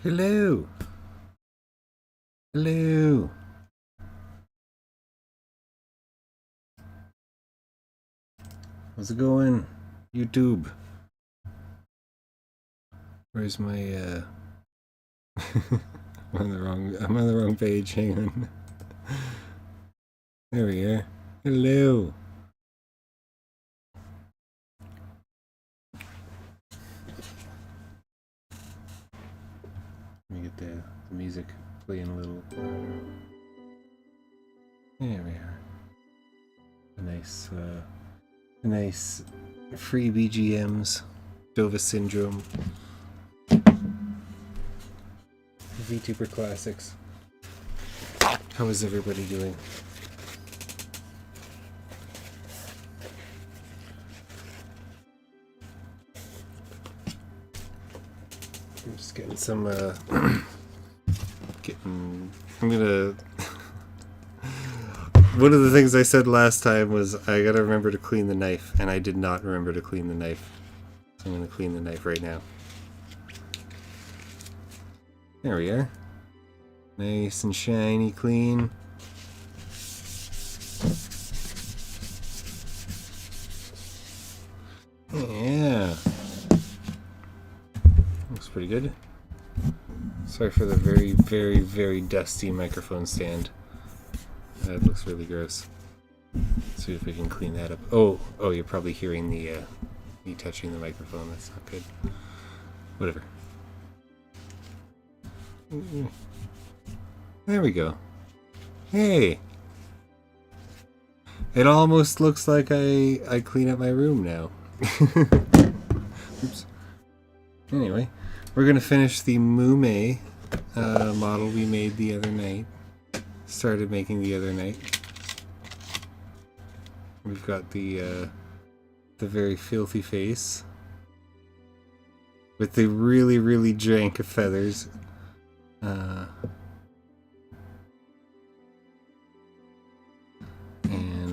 Hello. Hello. How's it going? YouTube. Where's my I'm on the wrong page, hang on. There we are. Hello. Let me get the music playing a little. There we are. A nice free BGMs. Dova Syndrome. VTuber Classics. How is everybody doing? I'm just getting some, I'm gonna... One of the things I said last time was I gotta remember to clean the knife, and I did not remember to clean the knife. So I'm gonna clean the knife right now. There we are. Nice and shiny, clean. Yeah. Looks pretty good. Sorry for the very, very, very dusty microphone stand. That looks really gross. Let's see if we can clean that up. Oh, you're probably hearing the me touching the microphone. That's not good. Whatever. There we go. Hey! It almost looks like I clean up my room now. Oops. Anyway, we're gonna finish the Mumei model we made the other night. Started making the other night. We've got the very filthy face with the really, really jank feathers. And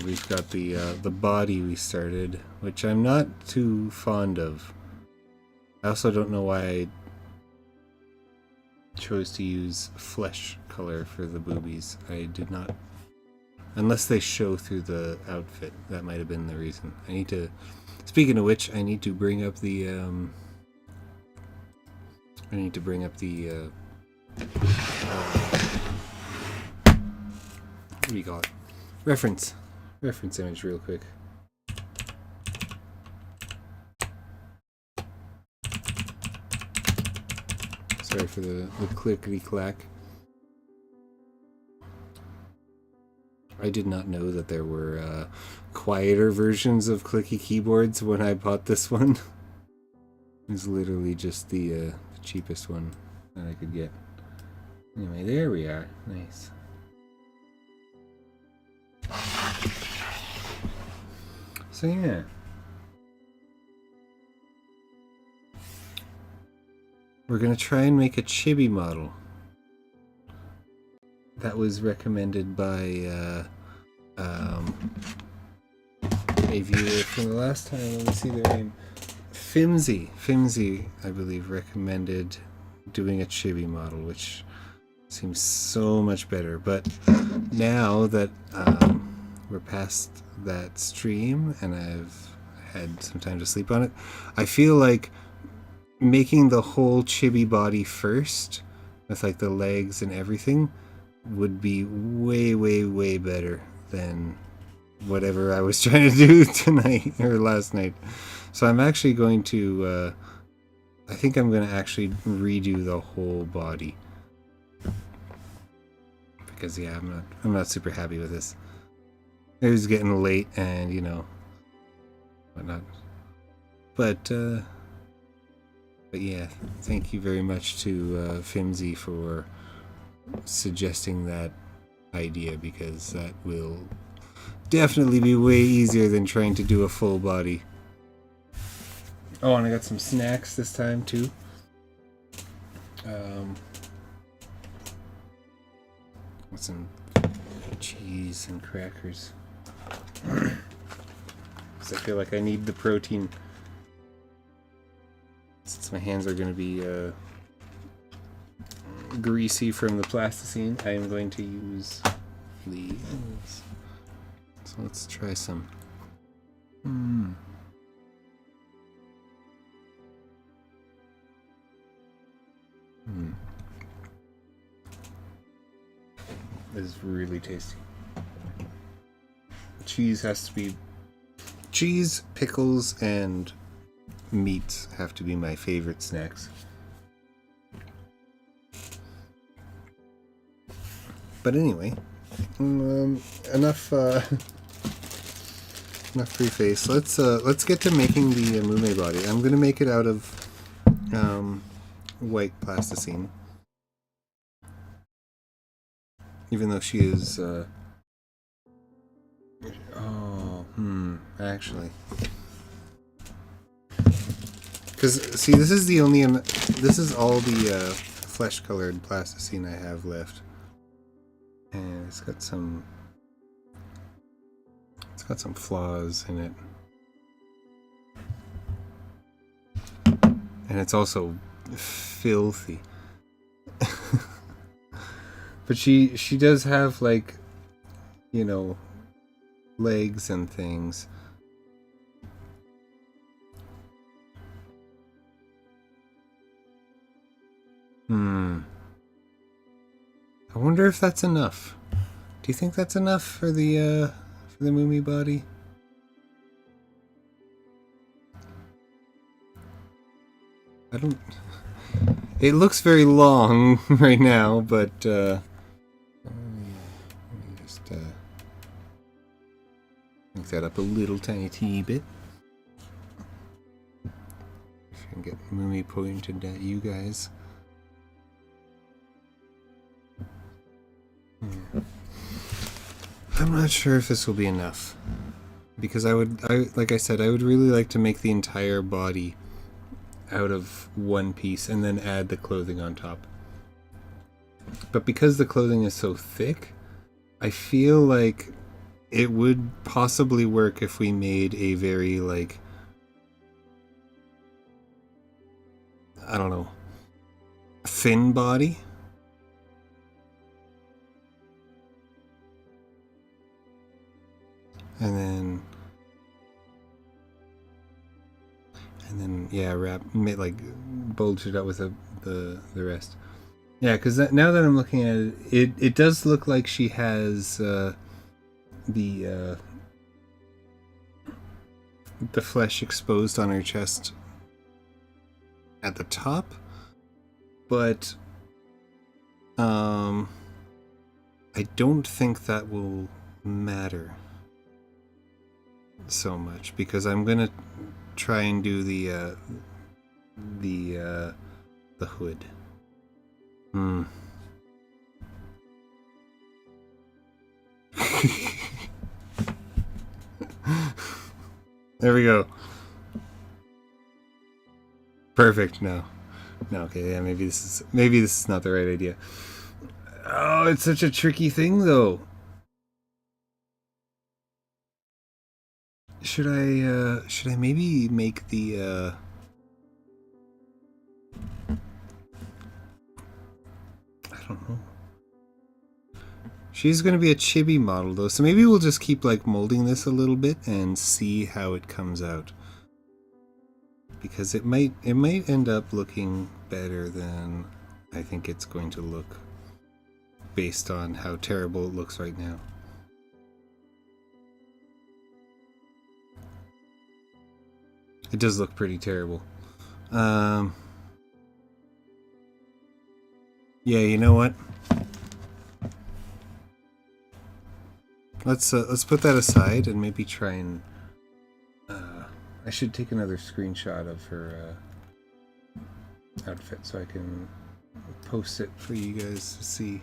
we've got the body we started, which I'm not too fond of. I also don't know why I chose to use flesh color for the boobies. I did not, unless they show through the outfit. That might have been the reason. I need to, speaking of which, I need to bring up the what do you call it? Reference image real quick. Sorry for the clickety clack. I did not know that there were quieter versions of clicky keyboards when I bought this one. It's literally just the cheapest one that I could get. Anyway, there we are. Nice. So yeah. We're gonna try and make a chibi model. That was recommended by a viewer from the last time. Let me see their name. Fimsy, I believe, recommended doing a chibi model, which seems so much better. But now that we're past that stream and I've had some time to sleep on it, I feel like making the whole chibi body first, with like the legs and everything, would be way, way, way better than whatever I was trying to do tonight or last night. So I'm actually going to, I think I'm going to actually redo the whole body. Because yeah, I'm not super happy with this. It was getting late and, you know, whatnot. But yeah, thank you very much to Fimsy for suggesting that idea, because that will definitely be way easier than trying to do a full body. Oh, and I got some snacks this time too. With some cheese and crackers. Because I feel like I need the protein. Since my hands are going to be greasy from the plasticine, I am going to use these. So let's try some. This is really tasty. Cheese has to be... Cheese, pickles, and meat have to be my favorite snacks. But anyway, enough enough preface. Let's get to making the Mumei body. I'm gonna make it out of white plasticine, even though she is. Actually, because see, this is the only. This is all the flesh-colored plasticine I have left. And it's got some flaws in it. And it's also filthy. But she does have, like, you know, legs and things. I wonder if that's enough. Do you think that's enough for the Mumei body? I don't... It looks very long right now, but let me just make that up a little tiny bit. If I can get Mumei pointed at you guys. I'm not sure if this will be enough, because like I said, I would really like to make the entire body out of one piece and then add the clothing on top. But because the clothing is so thick, I feel like it would possibly work if we made a very, like, I don't know, thin body. And then yeah, like bulge it out with the rest. Yeah, because now that I'm looking at it, it does look like she has the flesh exposed on her chest at the top, but I don't think that will matter so much, because I'm gonna try and do the hood. There we go. Perfect. No, okay, yeah, maybe this is not the right idea. Oh, it's such a tricky thing, though. Should I maybe make the I don't know. She's going to be a chibi model, though, so maybe we'll just keep, like, molding this a little bit and see how it comes out. Because it might end up looking better than I think it's going to look based on how terrible it looks right now. It does look pretty terrible. Yeah, you know what? Let's put that aside and maybe try and I should take another screenshot of her outfit so I can post it for you guys to see.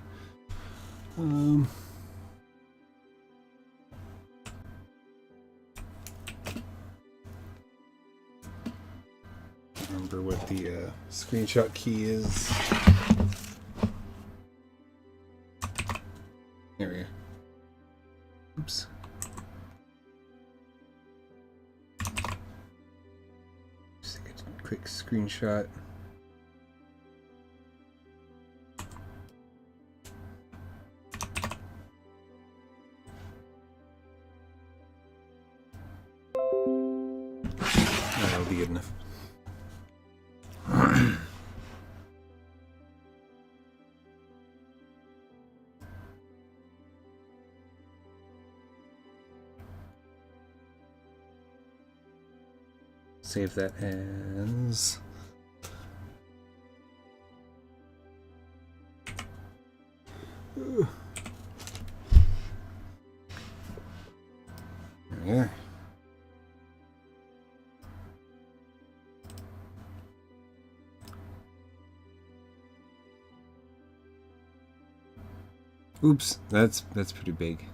Remember what the screenshot key is. There we go. Oops. Just take a quick screenshot. save that as... There we are. Oops, that's pretty big.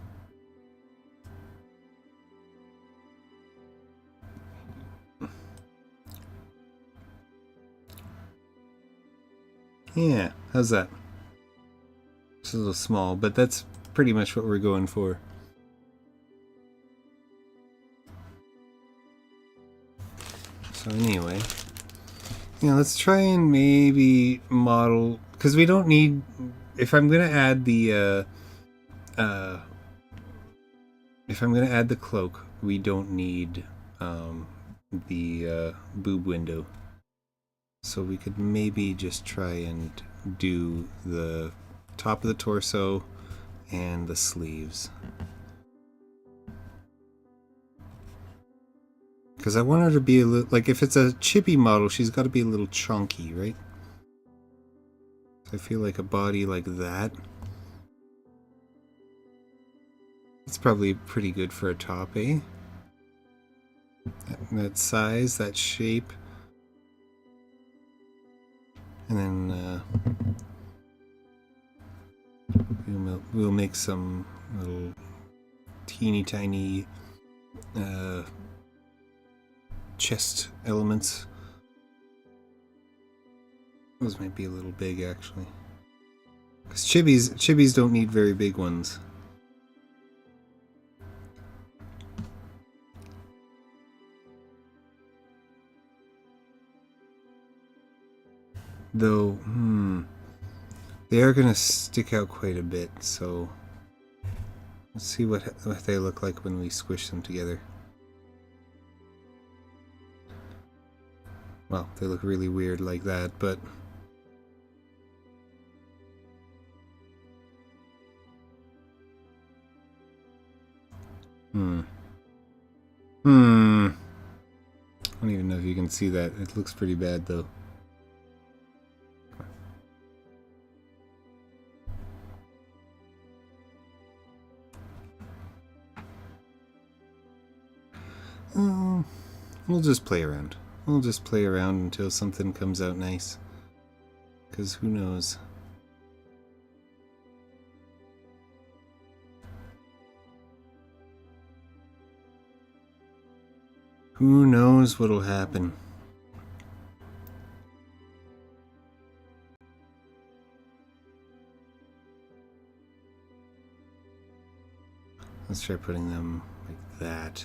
Yeah, how's that? It's a little small, but that's pretty much what we're going for. So anyway, let's try and maybe model, because we don't need, if I'm gonna add the cloak, we don't need the boob window. So we could maybe just try and do the top of the torso and the sleeves. Because I want her to be a little, like if it's a chibi model, she's got to be a little chunky, right? So I feel like a body like that, it's probably pretty good for a top, eh? That size, that shape. And then we'll make some little teeny tiny chest elements. Those might be a little big actually, because chibis don't need very big ones. Though, they are gonna stick out quite a bit, so let's see what they look like when we squish them together. Well, they look really weird like that, but I don't even know if you can see that. It looks pretty bad though. We'll just play around. We'll just play around until something comes out nice. Because who knows? Who knows what'll happen? Let's try putting them like that.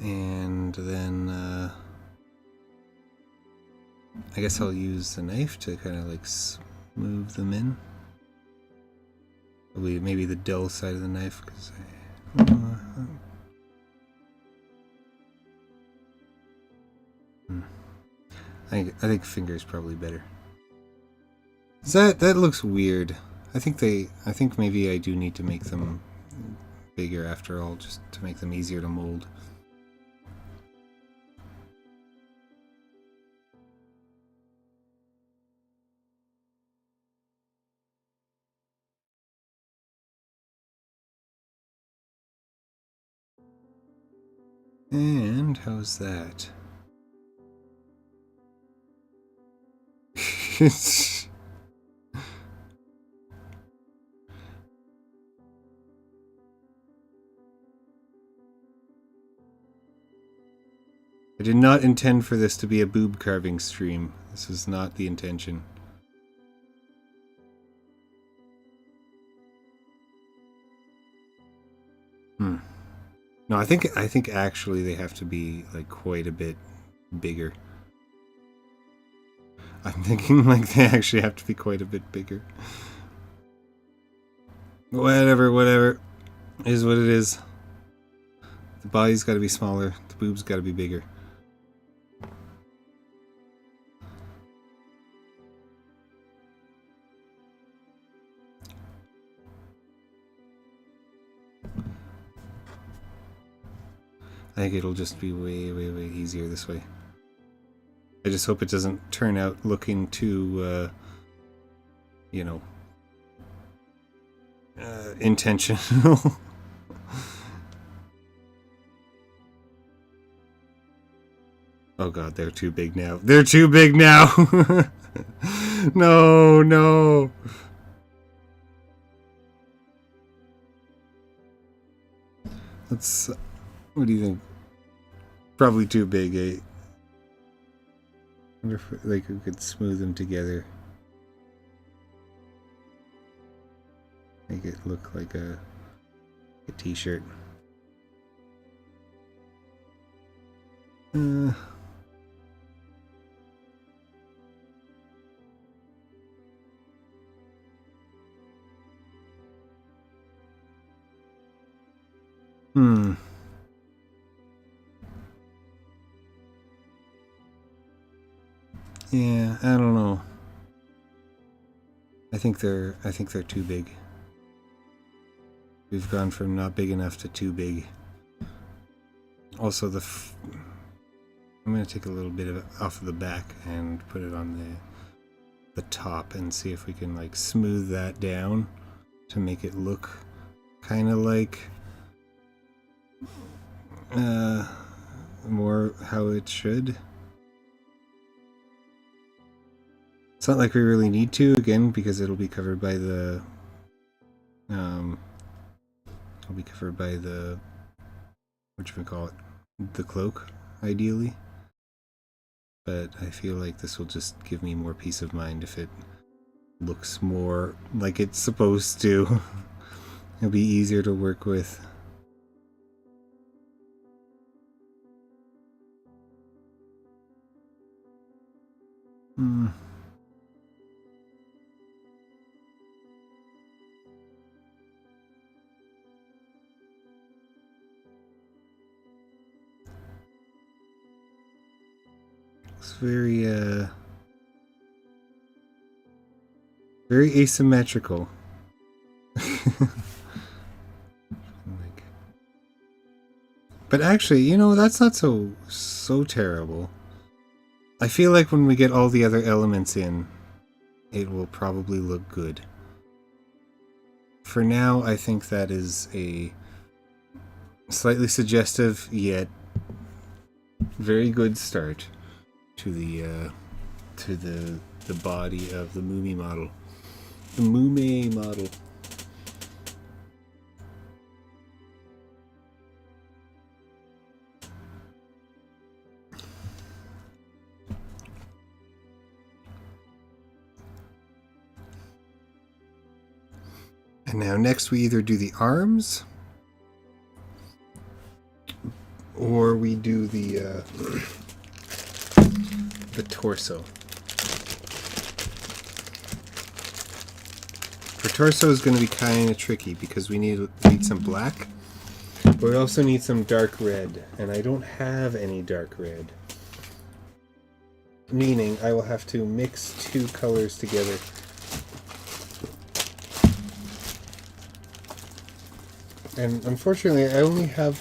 And then I guess I'll use the knife to kind of like smooth them in. Maybe the dull side of the knife, because I think finger's probably better. That looks weird. I think maybe I do need to make them bigger after all, just to make them easier to mold. And how's that? I did not intend for this to be a boob carving stream. This was not the intention. No, I think actually they have to be like quite a bit bigger. I'm thinking like they actually have to be quite a bit bigger. Whatever. It is what it is. The body's got to be smaller. The boob's got to be bigger. I think it'll just be way, way, way easier this way. I just hope it doesn't turn out looking too, you know, intentional. Oh god, they're too big now. They're too big now! No, no! Let's... What do you think? Probably too big, eh? I wonder if like, we could smooth them together. Make it look like a t-shirt. Yeah, I don't know. I think they're too big. We've gone from not big enough to too big. Also, I'm gonna take a little bit of it off of the back and put it on the top and see if we can like smooth that down to make it look kind of like more how it should. It's not like we really need to, again, because it'll be covered by the whatchamacallit, the cloak, ideally. But I feel like this will just give me more peace of mind if it looks more like it's supposed to. It'll be easier to work with. It's very very asymmetrical. But actually, you know, that's not so terrible. I feel like when we get all the other elements in, it will probably look good. For now, I think that is a slightly suggestive yet very good start to the body of the Mumei model. The Mumei model. And now next we either do the arms or we do the torso. For torso is going to be kind of tricky because we need some black, but we also need some dark red, and I don't have any dark red. Meaning I will have to mix two colors together. And unfortunately, I only have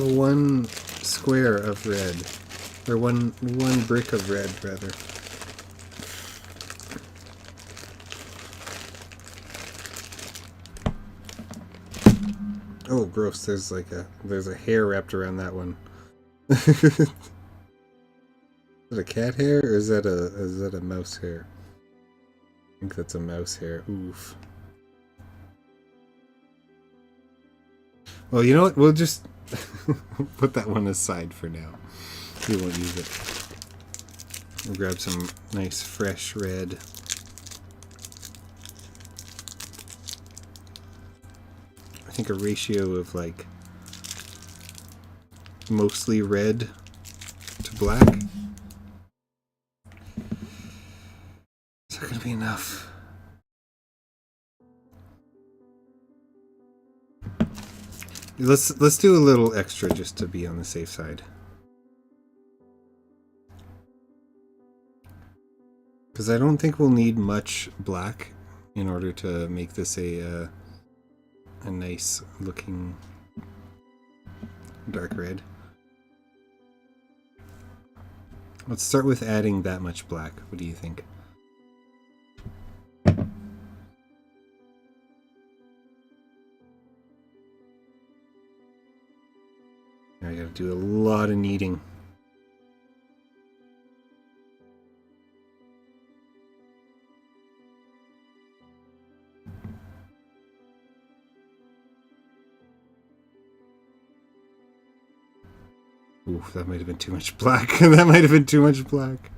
one square of red, or one brick of red, rather. Oh, gross! There's a hair wrapped around that one. Is it a cat hair, or is that a mouse hair? I think that's a mouse hair. Oof. Well, you know what? We'll just put that one aside for now. We won't use it. We'll grab some nice fresh red. I think a ratio of like mostly red to black. Is that gonna be enough? Let's do a little extra just to be on the safe side. Because I don't think we'll need much black in order to make this a nice looking dark red. Let's start with adding that much black. What do you think? I gotta do a lot of kneading. Oof, that might have been too much black. That might have been too much black.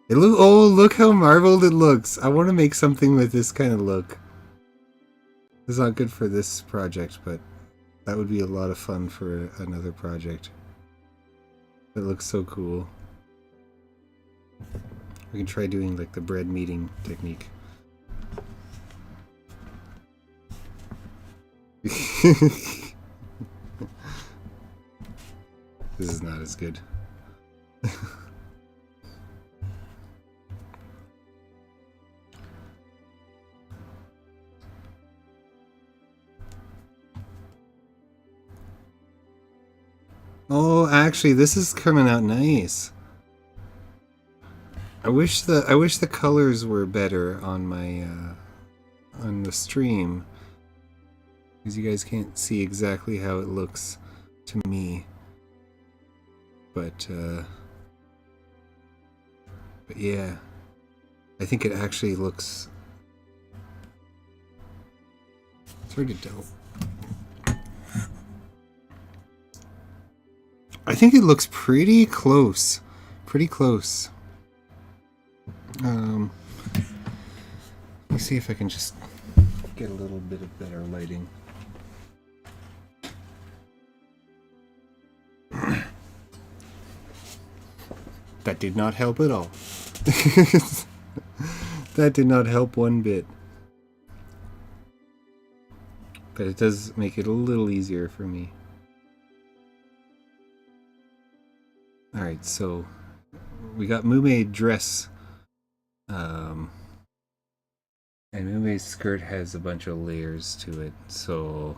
Oh, look how marbled it looks. I want to make something with this kind of look. It's not good for this project, but that would be a lot of fun for another project. It looks so cool. We can try doing like the bread kneading technique. This is not as good. Oh, actually, this is coming out nice. I wish the colors were better on my on the stream, because you guys can't see exactly how it looks to me. But yeah, I think it actually looks. It's hard to tell. I think it looks pretty close. Pretty close. Let me see if I can just get a little bit of better lighting. That did not help at all. That did not help one bit. But it does make it a little easier for me. Alright, so we got Mumei dress. And Mumei's skirt has a bunch of layers to it, so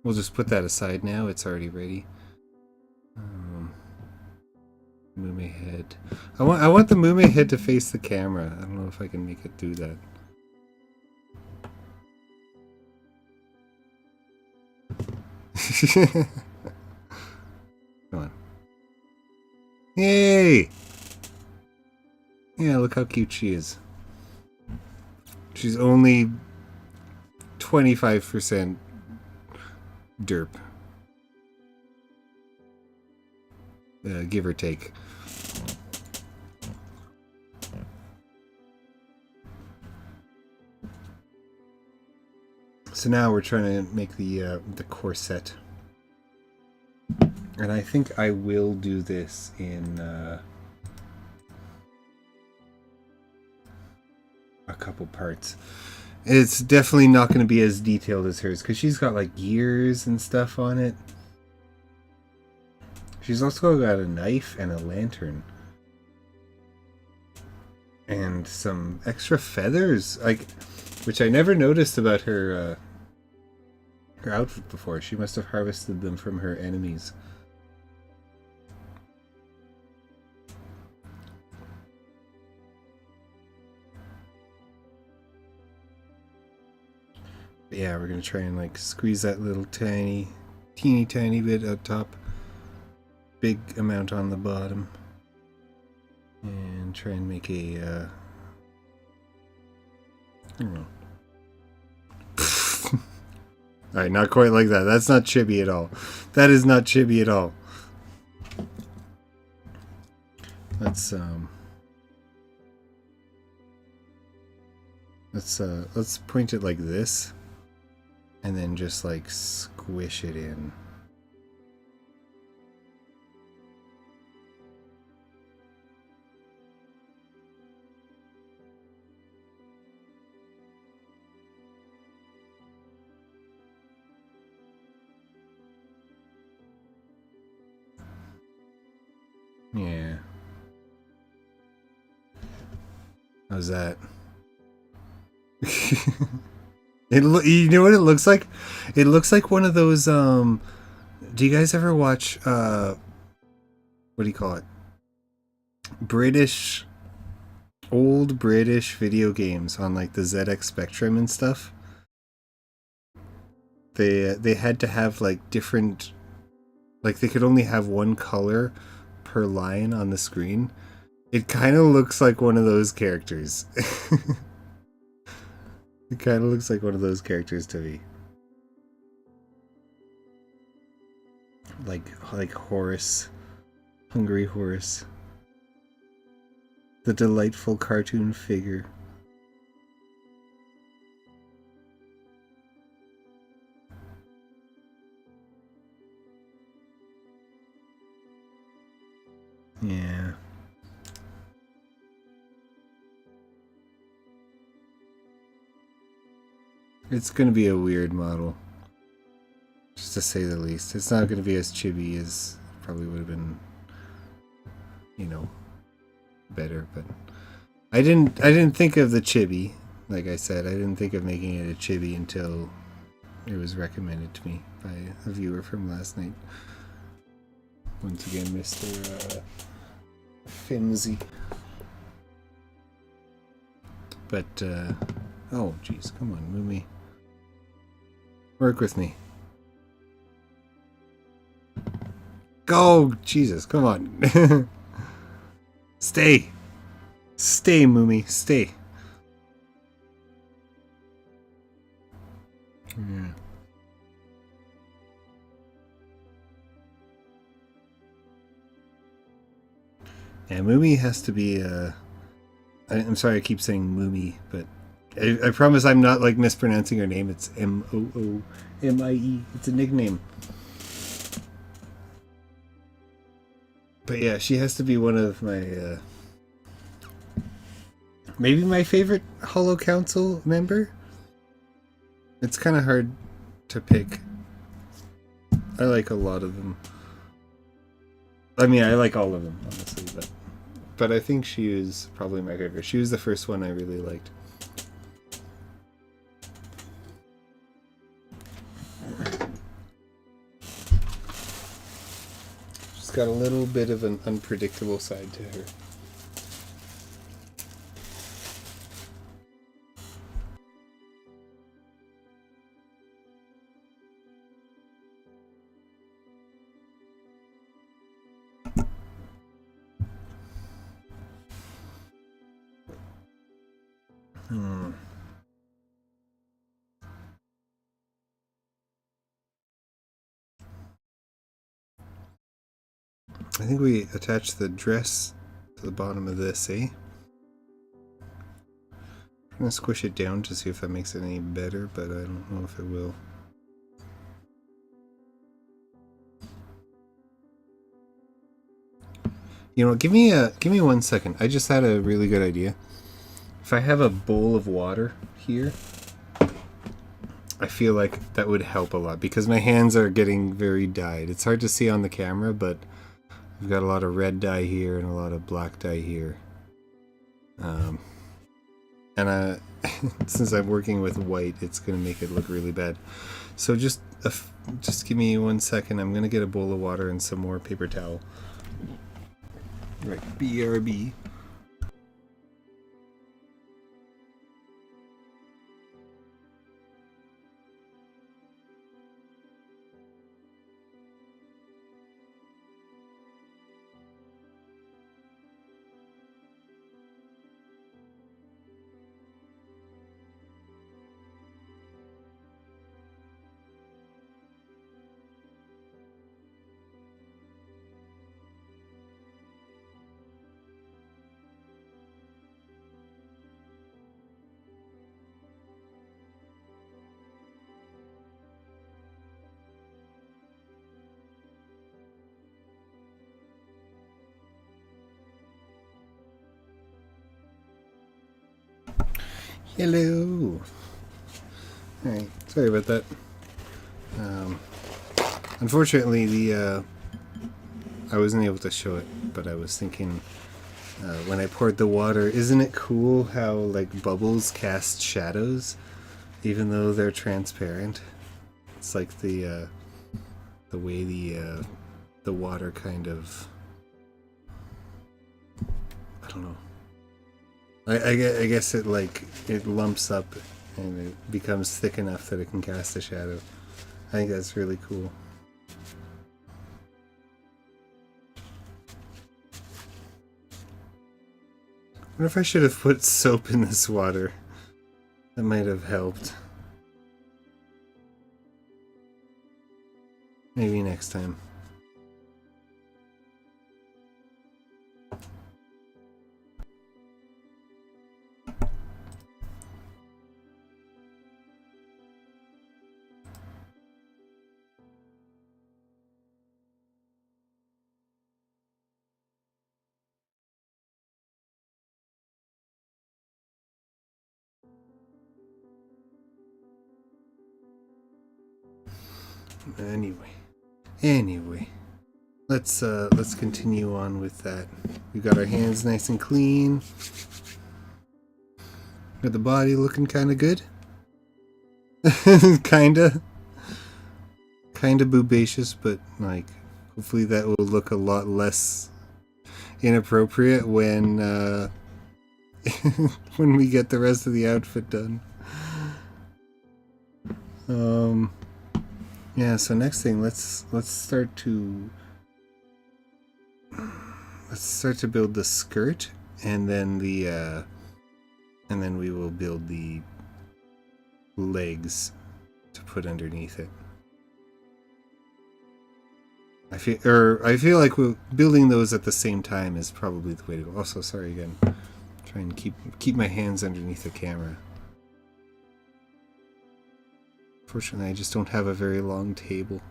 we'll just put that aside now. It's already ready. Mumei head. I want the Mumei head to face the camera. I don't know if I can make it do that. Come on. Yay! Yeah, look how cute she is. She's only 25% derp. Give or take. So now we're trying to make the corset. And I think I will do this in a couple parts. It's definitely not going to be as detailed as hers, because she's got like gears and stuff on it. She's also got a knife and a lantern. And some extra feathers, like, which I never noticed about her outfit before. She must have harvested them from her enemies. But yeah, we're gonna try and like squeeze that little teeny tiny bit up top, big amount on the bottom, and try and make a I don't know. Alright, not quite like that. That's not chibi at all. That is not chibi at all. Let's point it like this, and then just like squish it in. Yeah. How's that? You know what it looks like? It looks like one of those do you guys ever watch what do you call it? Old British video games on like the ZX Spectrum and stuff. They had to have like different, like they could only have one color per line on the screen. It kind of looks like one of those characters. It kind of looks like one of those characters to me. Like Horace. Hungry Horace. The delightful cartoon figure. Yeah. It's going to be a weird model. Just to say the least. It's not going to be as chibi as probably would have been, you know, better, but I didn't think of the chibi. Like I said, I didn't think of making it a chibi until it was recommended to me by a viewer from last night. Once again, Mr. Fimsy. But oh jeez, come on, Mumei. Work with me. Go! Jesus, come on. Stay! Stay, Mumei, stay. Yeah. Yeah, Mumei has to be I'm sorry I keep saying Mumei, but I promise I'm not like mispronouncing her name. It's Moomie. It's a nickname. But yeah, she has to be one of my maybe my favorite Hollow Council member. It's kind of hard to pick. I like a lot of them. I mean, I like all of them, honestly, but I think she is probably my favorite. She was the first one I really liked. She's got a little bit of an unpredictable side to her. I think we attach the dress to the bottom of this, eh? I'm gonna squish it down to see if that makes it any better, but I don't know if it will. You know what, give me 1 second. I just had a really good idea. If I have a bowl of water here, I feel like that would help a lot because my hands are getting very dyed. It's hard to see on the camera, but I've got a lot of red dye here and a lot of black dye here. And since I'm working with white, it's going to make it look really bad. So just give me 1 second. I'm going to get a bowl of water and some more paper towel. Right, BRB. Hello. Alright, sorry about that. Unfortunately, I wasn't able to show it, but I was thinking when I poured the water. Isn't it cool how like bubbles cast shadows even though they're transparent? It's like the way the water kind of, I don't know. I guess it like it lumps up and it becomes thick enough that it can cast a shadow. I think that's really cool. I wonder if I should have put soap in this water. That might have helped. Maybe next time. Anyway, let's continue on with that. We got our hands nice and clean. Got the body looking kind of good. kinda boobacious, but like hopefully that will look a lot less inappropriate when when we get the rest of the outfit done. Yeah, so next thing, let's start to build the skirt, and then and then we will build the legs to put underneath it. I feel like building those at the same time is probably the way to go. Also, sorry again. Try and keep my hands underneath the camera. Fortunately, I just don't have a very long table.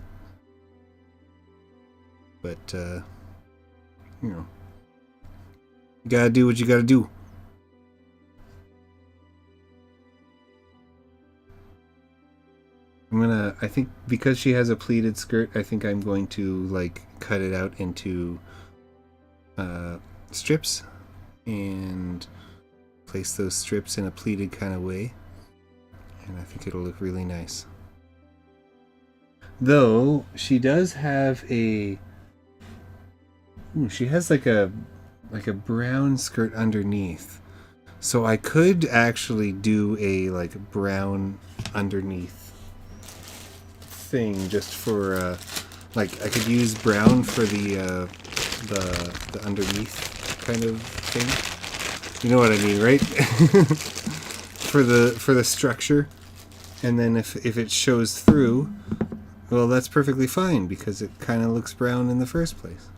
But you know, you gotta do what you gotta do. I think because she has a pleated skirt, I think I'm going to like cut it out into strips and place those strips in a pleated kind of way, and I think it'll look really nice. Though she does have she has like a brown skirt underneath, so I could actually do a like brown underneath thing just for like I could use brown for the underneath kind of thing. You know what I mean, right? for the structure, and then if it shows through, well, that's perfectly fine because it kind of looks brown in the first place.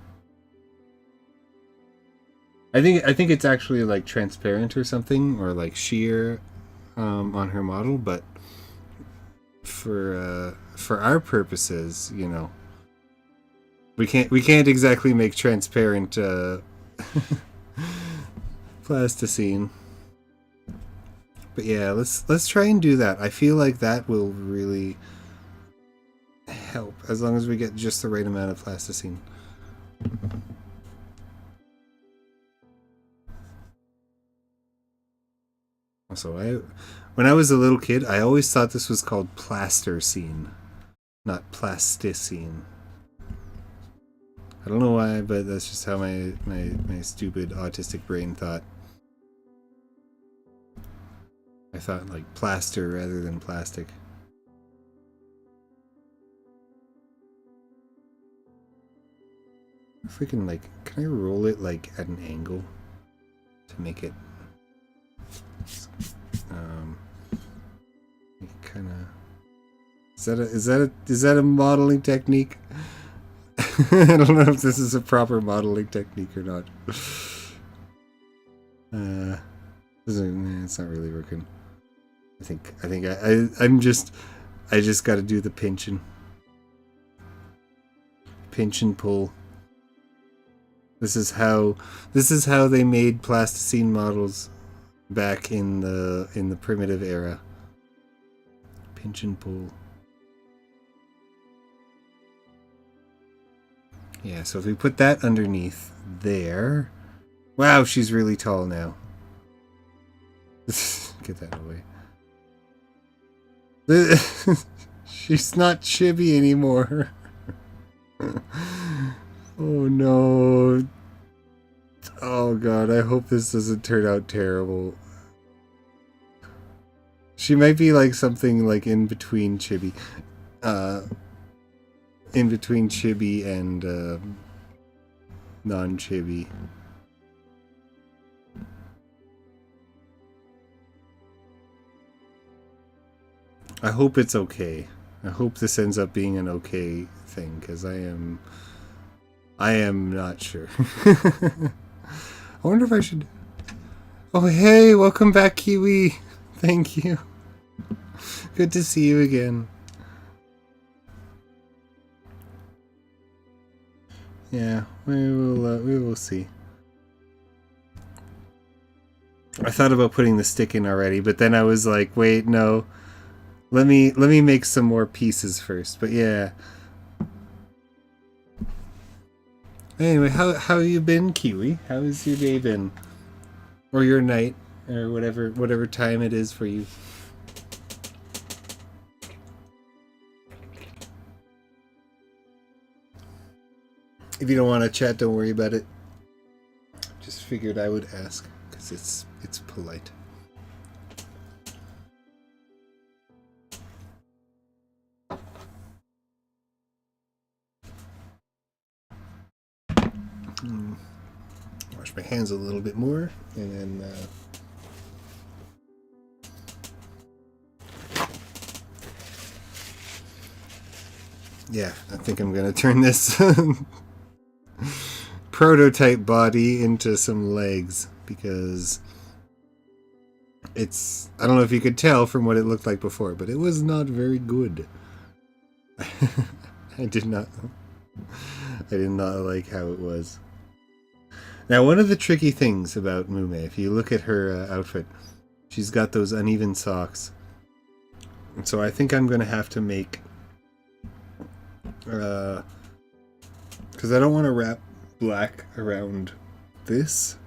I think it's actually like transparent or something, or like sheer on her model, but for our purposes, you know, we can't exactly make transparent plasticine. But yeah, let's try and do that. I feel like that will really help as long as we get just the right amount of plasticine. Also, when I was a little kid, I always thought this was called Plasticine, not Plasticine. I don't know why, but that's just how my stupid autistic brain thought. I thought like plaster rather than plastic. Freaking like, can I roll it like at an angle to make it kind of, is that a modeling technique? I don't know if this is a proper modeling technique or not. It's not really working. I just got to do the pinch and pull. This is how they made plasticine models back in the primitive era. Pinch and pull. Yeah, so if we put that underneath there, Wow, she's really tall now. Get that away. She's not chibi anymore. Oh no. Oh god, I hope this doesn't turn out terrible. She might be like something like in between chibi. In between chibi and non-chibi. I hope it's okay. I hope this ends up being an okay thing, because I am not sure. I wonder if I should... Oh hey, welcome back, Kiwi. Thank you. Good to see you again. Yeah, we will see. I thought about putting the stick in already, but then I was like, wait, no. Let me make some more pieces first. But yeah. Anyway, how you been, Kiwi? How has your day been? Or your night, or whatever time it is for you. If you don't want to chat, don't worry about it. Just figured I would ask, because it's polite. Wash my hands a little bit more, and then yeah, I think I'm gonna turn this prototype body into some legs, because it's, I don't know if you could tell from what it looked like before, but it was not very good. I did not like how it was. Now, one of the tricky things about Mumei, if you look at her outfit, she's got those uneven socks. And so I think I'm going to have to make... because I don't want to wrap black around this,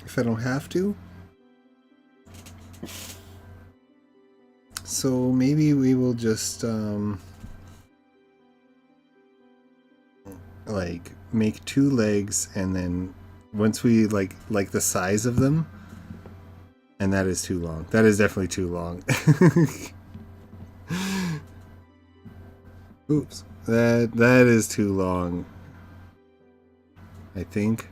if I don't have to. So maybe we will just, like, make 2 legs, and then once we like the size of them, and that is too long. That is definitely too long. Oops, that is too long, I think.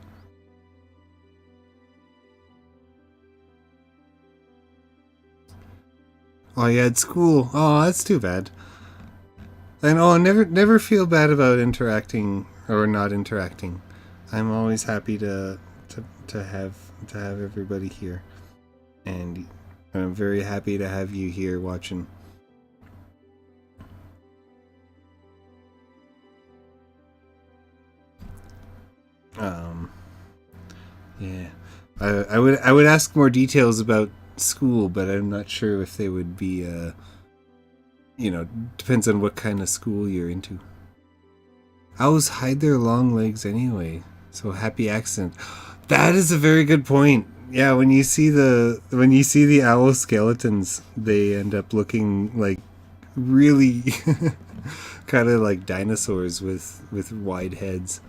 Oh yeah, it's school. Oh, that's too bad. And oh, never feel bad about interacting or not interacting. I'm always happy to have everybody here, and I'm very happy to have you here watching. Yeah, I would ask more details about school, but I'm not sure if they would be you know, depends on what kind of school you're into. Owls hide their long legs anyway, so happy accident. That is a very good point. Yeah, when you see the owl skeletons, they end up looking like really kind of like dinosaurs with wide heads.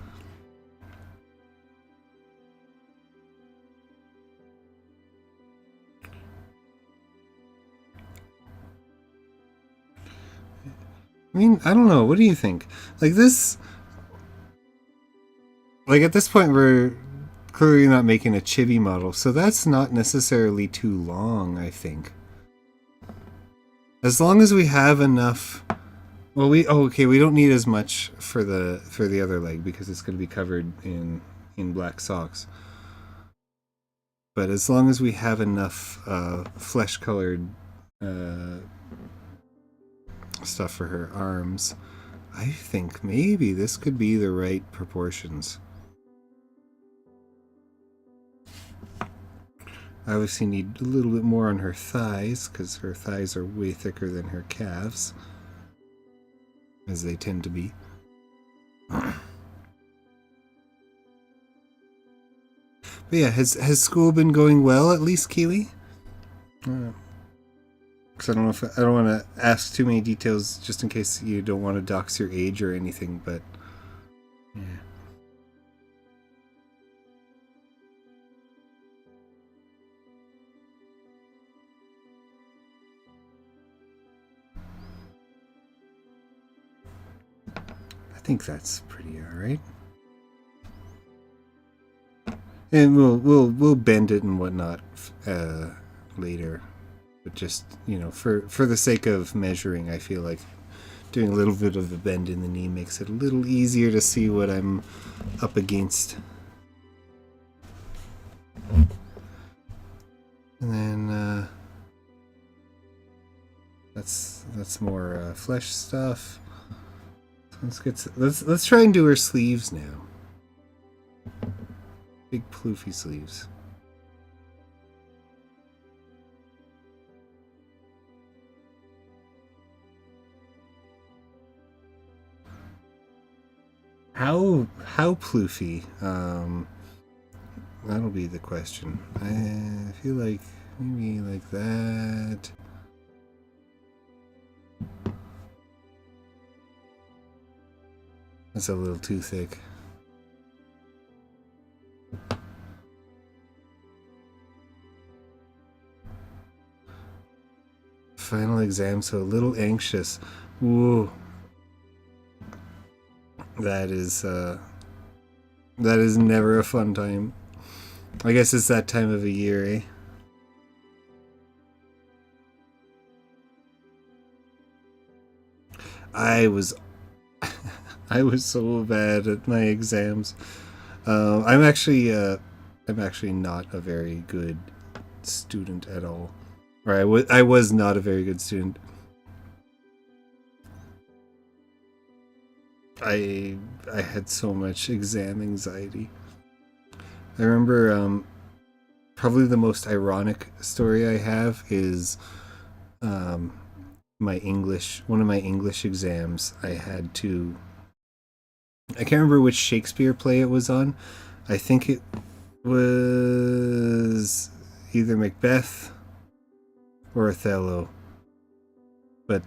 I mean, I don't know. What do you think? Like this, like at this point, we're clearly not making a chibi model, so that's not necessarily too long, I think. As long as we have enough. Well, we okay. We don't need as much for the other leg because it's going to be covered in black socks. But as long as we have enough flesh-colored stuff for her arms, I think maybe this could be the right proportions. I obviously need a little bit more on her thighs, because her thighs are way thicker than her calves, as they tend to be. But yeah, has school been going well at least, Keely? Because I don't know if I don't want to ask too many details, just in case you don't want to dox your age or anything. But yeah. I think that's pretty alright. And we'll bend it and whatnot later. But just, you know, for the sake of measuring, I feel like doing a little bit of a bend in the knee makes it a little easier to see what I'm up against. And then that's more flesh stuff. Let's try and do her sleeves now. Big ploofy sleeves. How ploofy? That'll be the question. I feel like maybe like that. That's a little too thick. Final exam, so a little anxious. Whoa. That is never a fun time. I guess it's that time of the year, eh? I was so bad at my exams. I'm actually not a very good student at all. Or I was not a very good student. I had so much exam anxiety. I remember probably the most ironic story I have is one of my English exams. I can't remember which Shakespeare play it was on. I think it was either Macbeth or Othello. But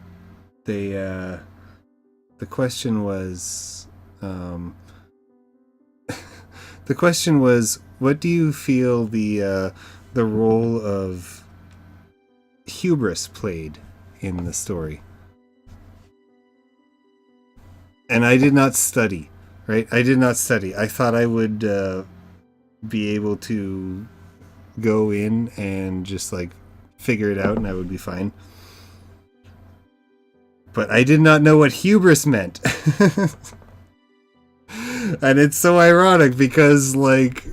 the question was what do you feel the role of hubris played in the story? And I did not study, right? I did not study. I thought I would be able to go in and just like figure it out and I would be fine. But I did not know what hubris meant. And it's so ironic because, like,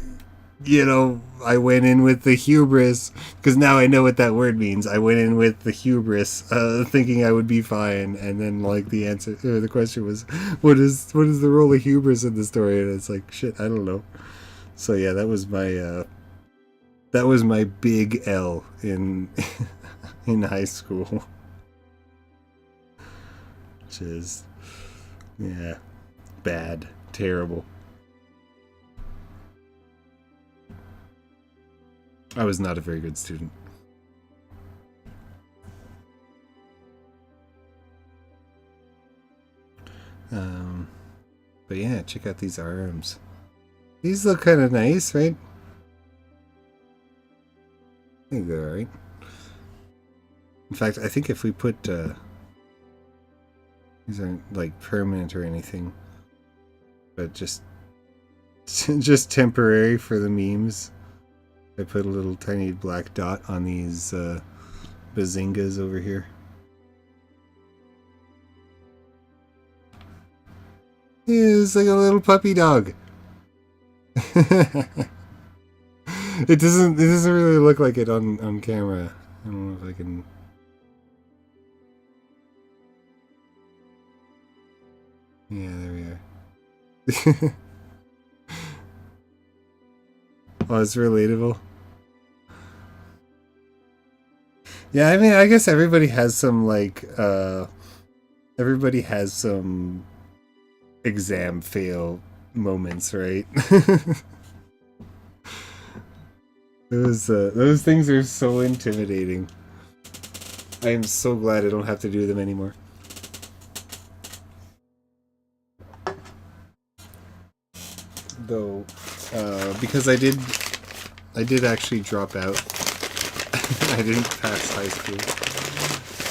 you know, I went in with the hubris, because now I know what that word means. I went in with the hubris, thinking I would be fine, and then, like, the question was, what is the role of hubris in the story? And it's like, shit, I don't know. So yeah, that was my big L in in high school. Which is, yeah, bad, terrible. I was not a very good student. But yeah, check out these arms. These look kind of nice, right? I think they're alright. In fact, I think if we put these aren't like permanent or anything, but just temporary for the memes. I put a little tiny black dot on these bazingas over here. It's like a little puppy dog. It doesn't really look like it on camera. I don't know if I can. Yeah, there we are. Oh, it's relatable. Yeah, I mean, I guess everybody has some exam fail moments, right? Those things are so intimidating. I am so glad I don't have to do them anymore. Though, because I did actually drop out. I didn't pass high school.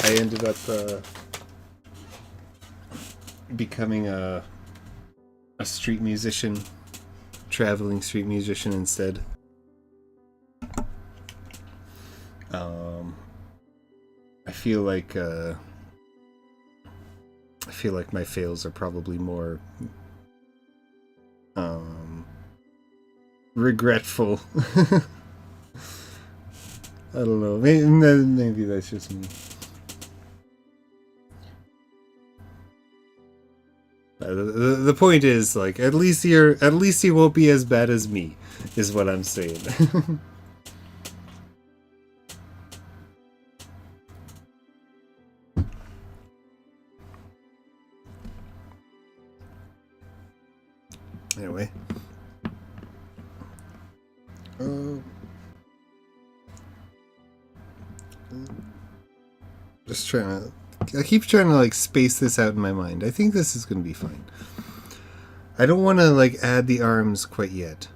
I ended up becoming a street musician, traveling street musician instead. I feel like my fails are probably more regretful. I don't know. Maybe that's just me. The point is, like, at least you won't be as bad as me, is what I'm saying. Anyway. Just trying to... I keep trying to, like, space this out in my mind. I think this is going to be fine. I don't want to, like, add the arms quite yet.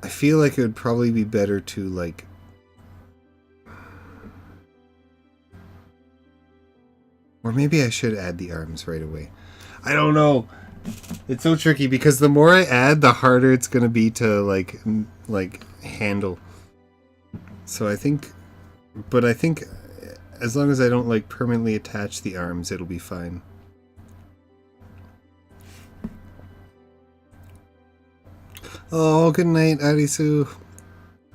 I feel like it would probably be better to, like... Or maybe I should add the arms right away. I don't know. It's so tricky because the more I add, the harder it's going to be to, like, handle. So I think... But I think as long as I don't, like, permanently attach the arms, it'll be fine. Oh, good night, Arisu.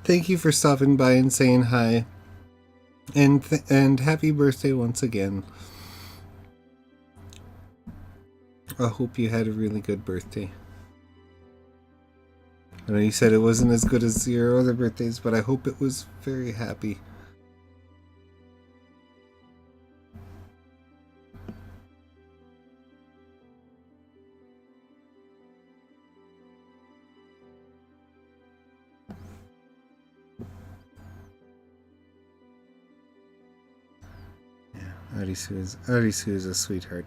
Thank you for stopping by and saying hi. And happy birthday once again. I hope you had a really good birthday. I know you said it wasn't as good as your other birthdays, but I hope it was very happy. Arisu is a sweetheart.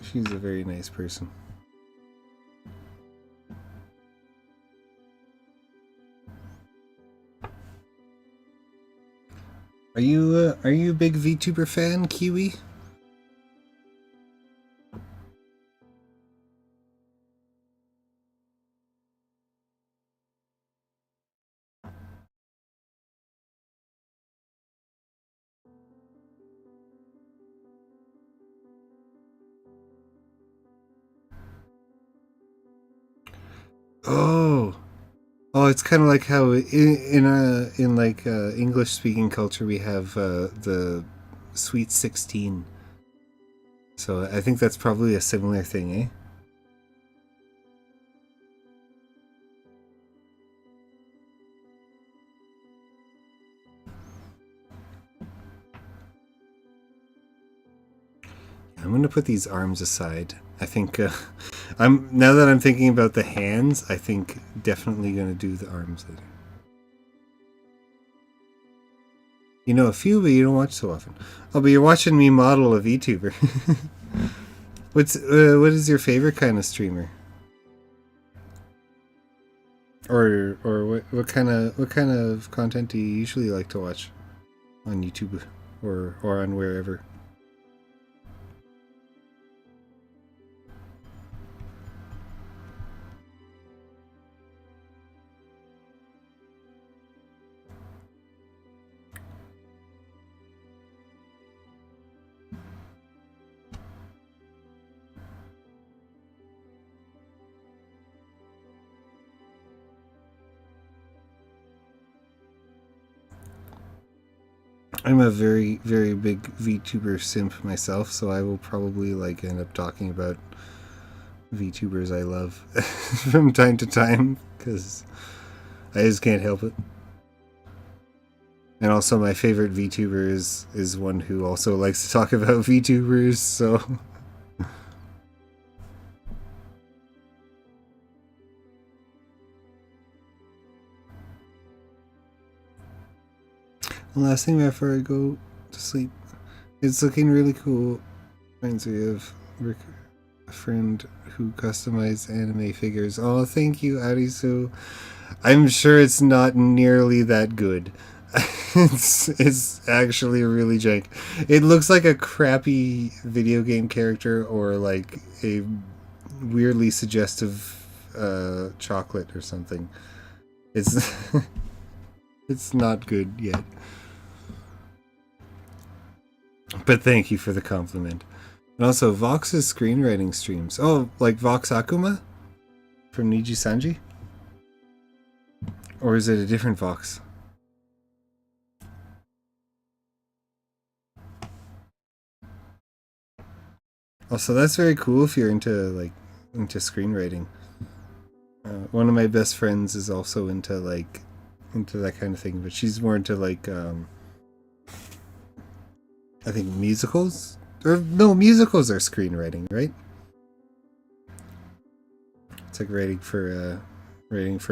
She's a very nice person. Are you a big VTuber fan, Kiwi? Oh, it's kind of like how in English speaking culture we have the Sweet 16. So I think that's probably a similar thing, eh? I'm gonna put these arms aside. I think now that I'm thinking about the hands, I think definitely gonna do the arms later. You know a few, but you don't watch so often. Oh, but you're watching me model a VTuber. What is your favorite kind of streamer? Or what kind of content do you usually like to watch on YouTube or on wherever? I'm a very, very big VTuber simp myself, so I will probably like end up talking about VTubers I love from time to time because I just can't help it. And also, my favorite VTuber is one who also likes to talk about VTubers, so. And last thing before I go to sleep, it's looking really cool. Reminds me of Rick, a friend who customized anime figures. Oh, thank you, Arisu. I'm sure it's not nearly that good. It's actually really jank. It looks like a crappy video game character or like a weirdly suggestive chocolate or something. It's it's not good yet. But thank you for the compliment. And also Vox's screenwriting streams. Oh, like Vox Akuma from Niji Sanji? Or is it a different Vox? Also, that's very cool if you're into screenwriting. One of my best friends is also into that kind of thing, but she's more into I think musicals, or no, musicals are screenwriting, right? It's like writing for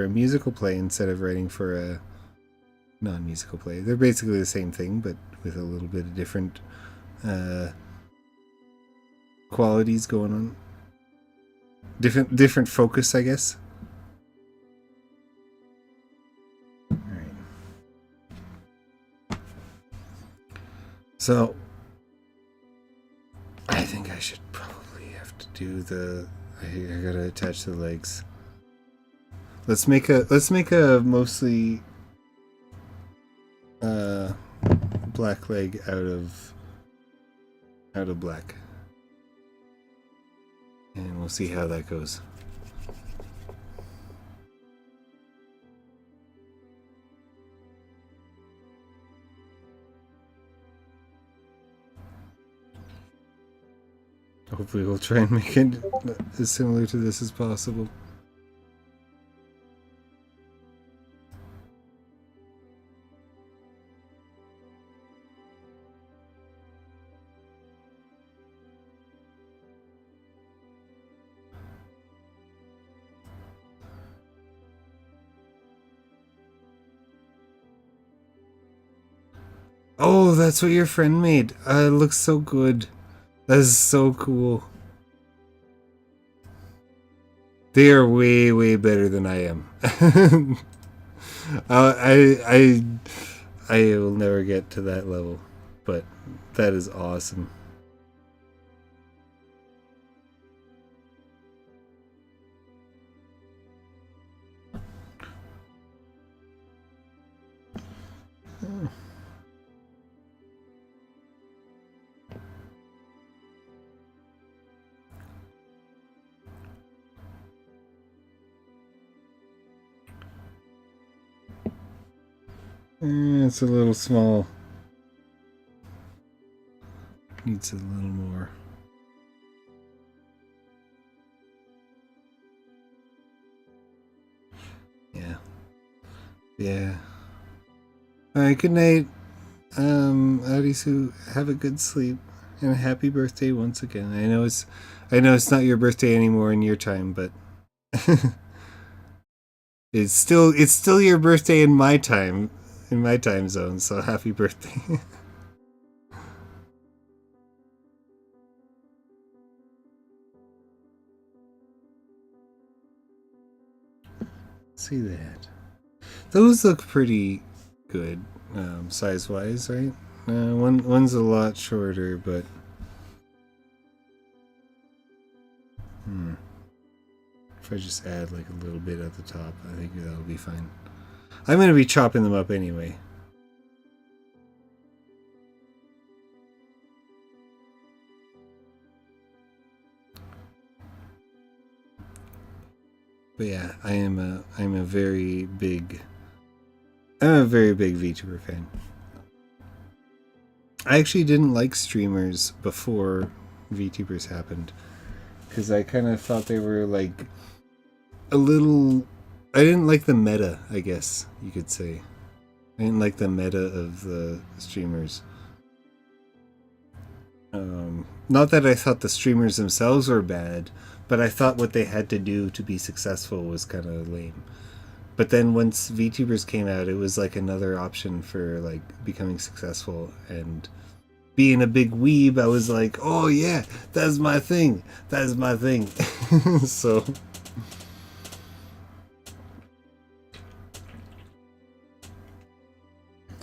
a musical play instead of writing for a non-musical play. They're basically the same thing, but with a little bit of different qualities going on. Different focus, I guess. All right. So I think I should probably have to do the. I gotta attach the legs. Let's make a mostly black leg out of black, and we'll see how that goes. Hopefully we'll try and make it as similar to this as possible. Oh, that's what your friend made. It looks so good. That is so cool. They are way, way better than I am. I will never get to that level, but that is awesome. It's a little small. Needs a little more. Yeah. Yeah. Alright, good night. Arisu, have a good sleep. And a happy birthday once again. I know it's not your birthday anymore in your time, but it's still your birthday in my time zone, so happy birthday. See that. Those look pretty good, size-wise, right? One's a lot shorter, but if I just add like a little bit at the top, I think that'll be fine. I'm gonna be chopping them up anyway. But yeah, I'm a very big VTuber fan. I actually didn't like streamers before VTubers happened, because I kind of thought they were like a little. I didn't like the meta, I guess you could say. I didn't like the meta of the streamers. Not that I thought the streamers themselves were bad, but I thought what they had to do to be successful was kind of lame. But then once VTubers came out, it was like another option for like becoming successful. And being a big weeb, I was like, oh yeah, that's my thing. That is my thing. So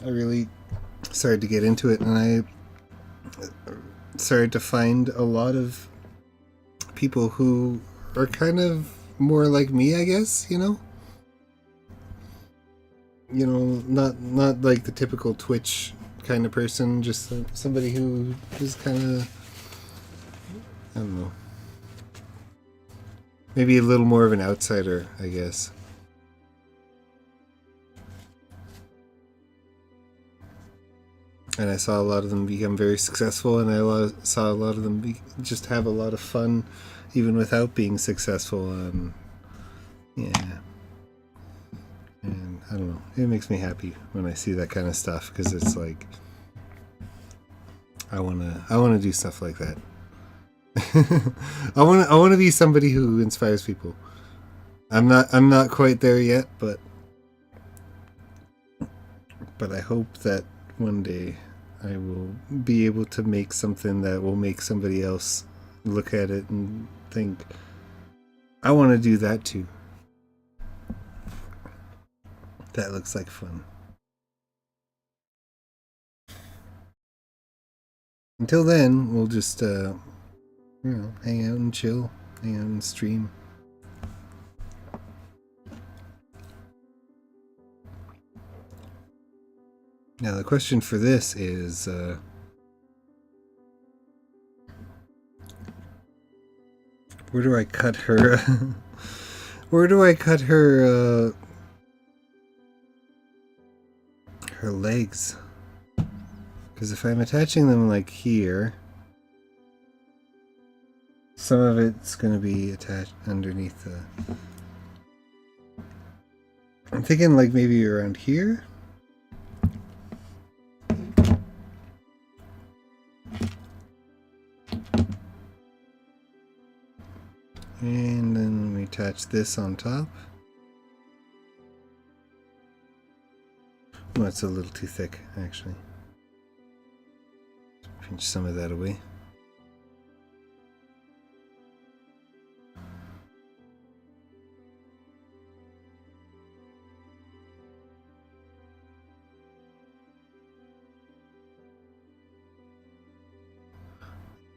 I really started to get into it, and I started to find a lot of people who are kind of more like me, I guess, you know, not like the typical Twitch kind of person, just somebody who is kind of, I don't know, maybe a little more of an outsider, I guess. And I saw a lot of them become very successful, and I saw a lot of them just have a lot of fun, even without being successful. Yeah, and I don't know. It makes me happy when I see that kind of stuff, because it's like I wanna do stuff like that. I wanna be somebody who inspires people. I'm not quite there yet, but I hope that one day I will be able to make something that will make somebody else look at it and think, I want to do that too. That looks like fun. Until then, we'll just, hang out and chill, hang out and stream. Now, the question for this is, where do I cut her? Where do I cut her, her legs? Because if I'm attaching them like here, some of it's going to be attached underneath the... I'm thinking like maybe around here? And then we attach this on top. Oh, it's a little too thick, actually. Pinch some of that away.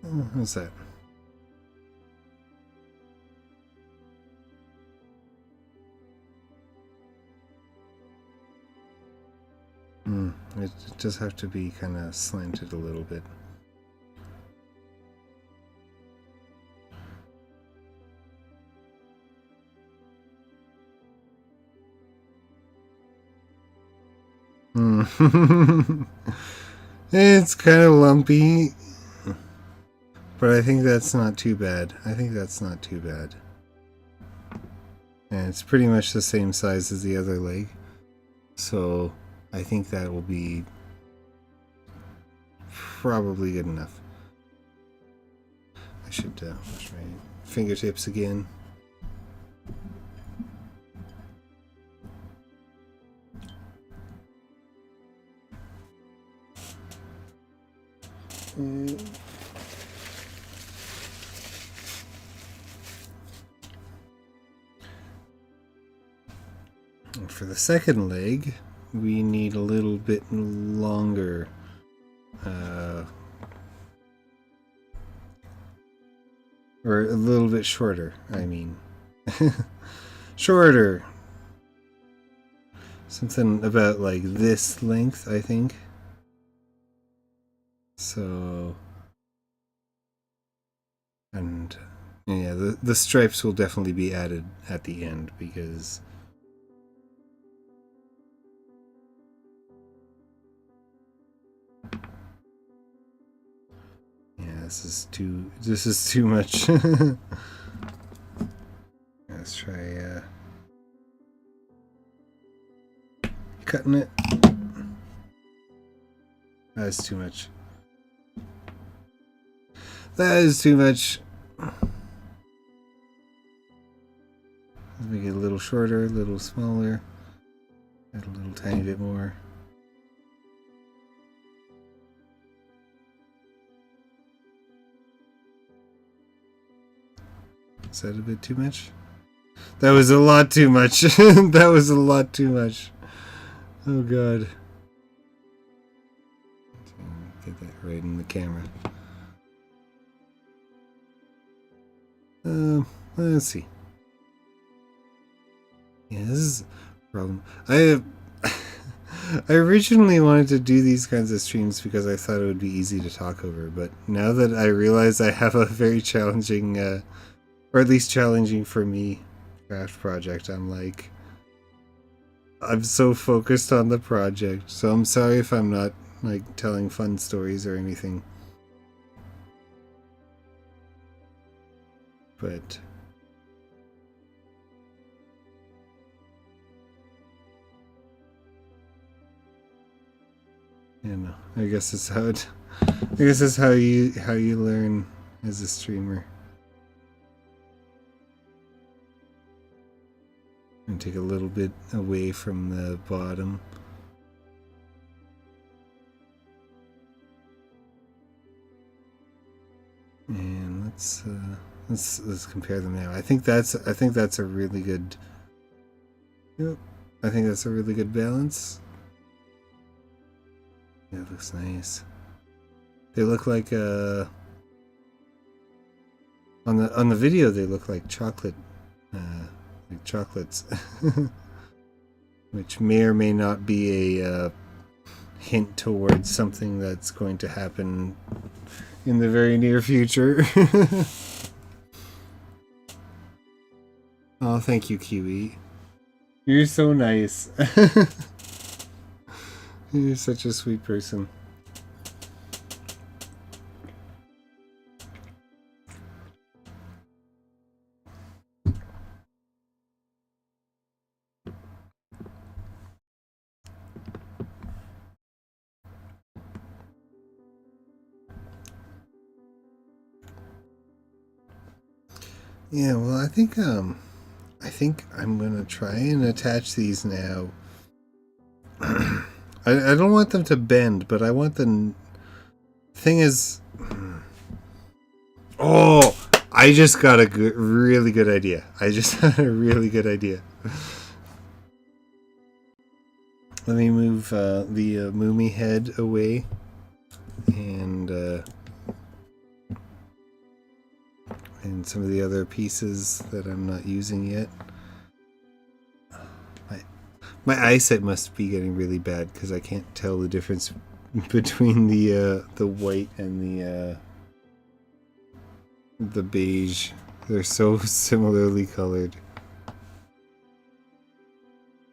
Oh, how's that? It does have to be kind of slanted a little bit. It's kind of lumpy, but I think that's not too bad. And it's pretty much the same size as the other leg, so I think that will be probably good enough. I should wash my fingertips again. For the second leg, we need a little bit longer. Or a little bit shorter, I mean. Shorter! Something about like this length, I think. So... And yeah, the stripes will definitely be added at the end, because... Yeah, this is too much. Let's try cutting it. That is too much. That is too much. Let's make it a little shorter, a little smaller. Add a little tiny bit more. Is that a bit too much? That was a lot too much. That was a lot too much. Oh god. Get that right in the camera. Let's see. Yeah, this is a problem. I originally wanted to do these kinds of streams because I thought it would be easy to talk over, but now that I realize I have a very challenging, or at least challenging for me, craft project, I'm so focused on the project, so I'm sorry if I'm not like telling fun stories or anything. But you know, I guess it's how it. I guess that's how you learn as a streamer. And take a little bit away from the bottom. And let's compare them now. I think that's a really good. Yep, I think that's a really good balance. Yeah, it looks nice. They look like on the video they look like chocolate, like chocolates, which may or may not be a hint towards something that's going to happen in the very near future. Oh, thank you, Kiwi. You're so nice. You're such a sweet person. Yeah, well, I think I'm gonna try and attach these now. I don't want them to bend, but I want the thing is. Oh, I just got a really good idea. I just had a really good idea. Let me move the Mumei head away, and some of the other pieces that I'm not using yet. My eyesight must be getting really bad because I can't tell the difference between the white and the beige. They're so similarly colored.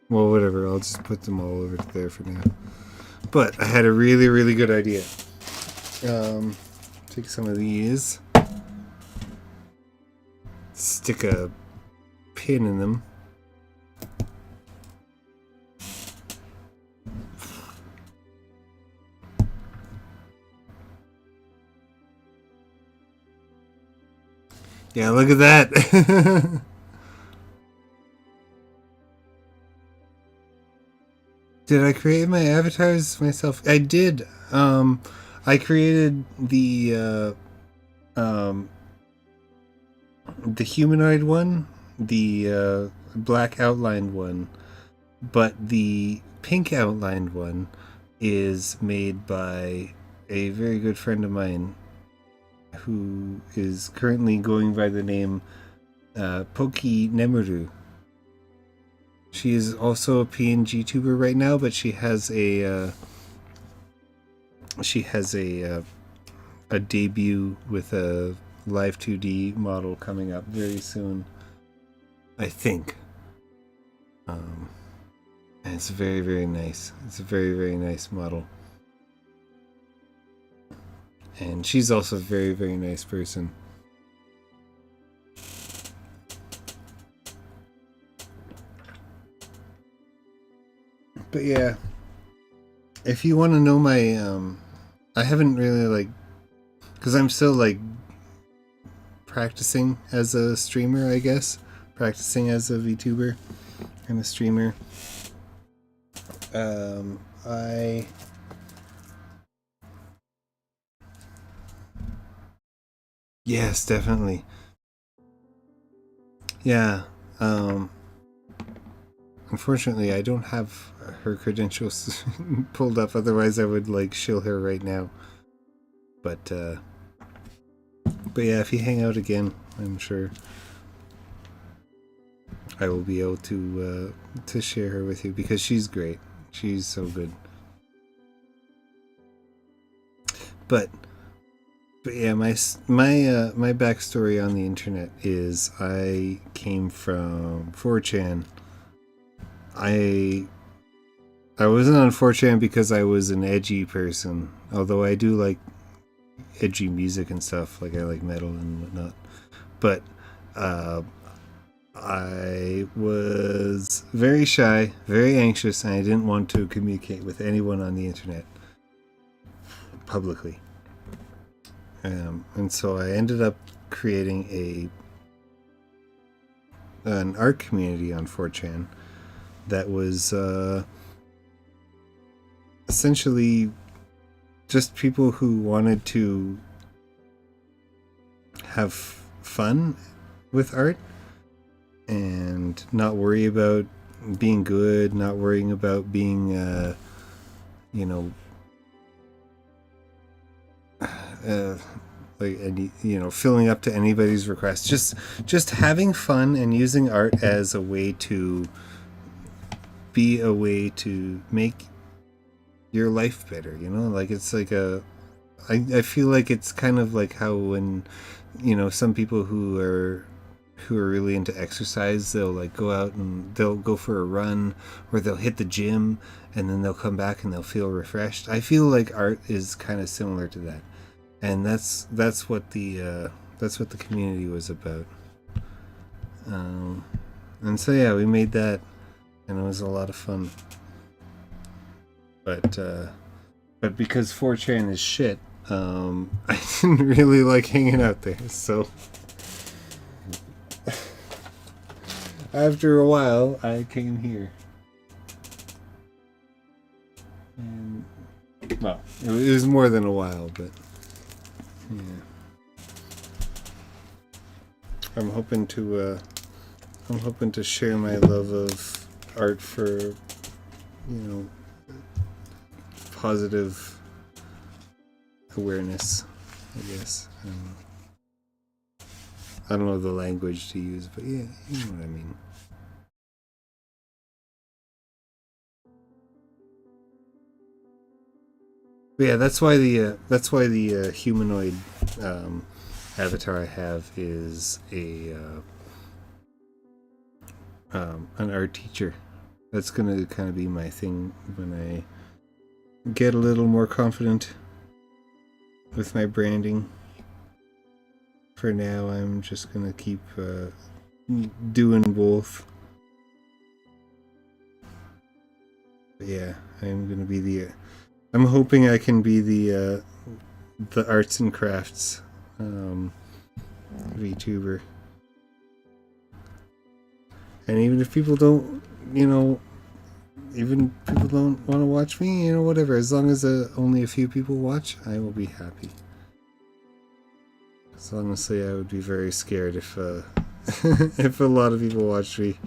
Well, whatever. I'll just put them all over there for now. But I had a really, really good idea. Take some of these. Stick a pin in them. Yeah, look at that. Did I create my avatars myself? I did. I created the humanoid one, the black outlined one, but the pink outlined one is made by a very good friend of mine who is currently going by the name Poki Nemuru. She is also a PNG tuber right now, but she has a debut with a live 2D model coming up very soon, I think. And it's very, very nice. It's a very, very nice model. And she's also a very, very nice person. But yeah, if you want to know my, I haven't really because I'm still practicing as a streamer, I guess. Practicing as a VTuber and a streamer. I yes, definitely. Yeah. Um, Unfortunately, I don't have her credentials pulled up. Otherwise, I would like shill her right now. But yeah, if you hang out again, I'm sure I will be able to share her with you because she's great. She's so good. But yeah, my backstory on the internet is I came from 4chan. I I wasn't on 4chan because I was an edgy person, although I do like edgy music and stuff. Like I like metal and whatnot. But uh, I was very shy, very anxious, and I didn't want to communicate with anyone on the internet publicly. And so I ended up creating an art community on 4chan that was essentially just people who wanted to have fun with art and not worry about being good, not worrying about being, you know, uh, like any, filling up to anybody's request. Just having fun and using art as a way to be a way to make your life better. Like it's like I feel like it's kind of like how when some people who are really into exercise, they'll like go out and they'll go for a run or they'll hit the gym and then they'll come back and they'll feel refreshed. I feel like art is kind of similar to that, and that's what the community was about. And so yeah, we made that, and it was a lot of fun. But because 4chan is shit, I didn't really like hanging out there. So after a while, I came here. And, well, it was more than a while, but yeah. I'm hoping to share my love of art for, positive awareness, I guess. I don't know the language to use, but yeah, you know what I mean. But yeah, that's why the humanoid avatar I have is a an art teacher. That's gonna kind of be my thing when I get a little more confident with my branding. For now, I'm just gonna keep doing both. But yeah, I'm gonna be I'm hoping I can be the arts and crafts VTuber. And even if people don't, even people don't want to watch me, whatever. As long as only a few people watch, I will be happy. So honestly, I would be very scared if if a lot of people watched me.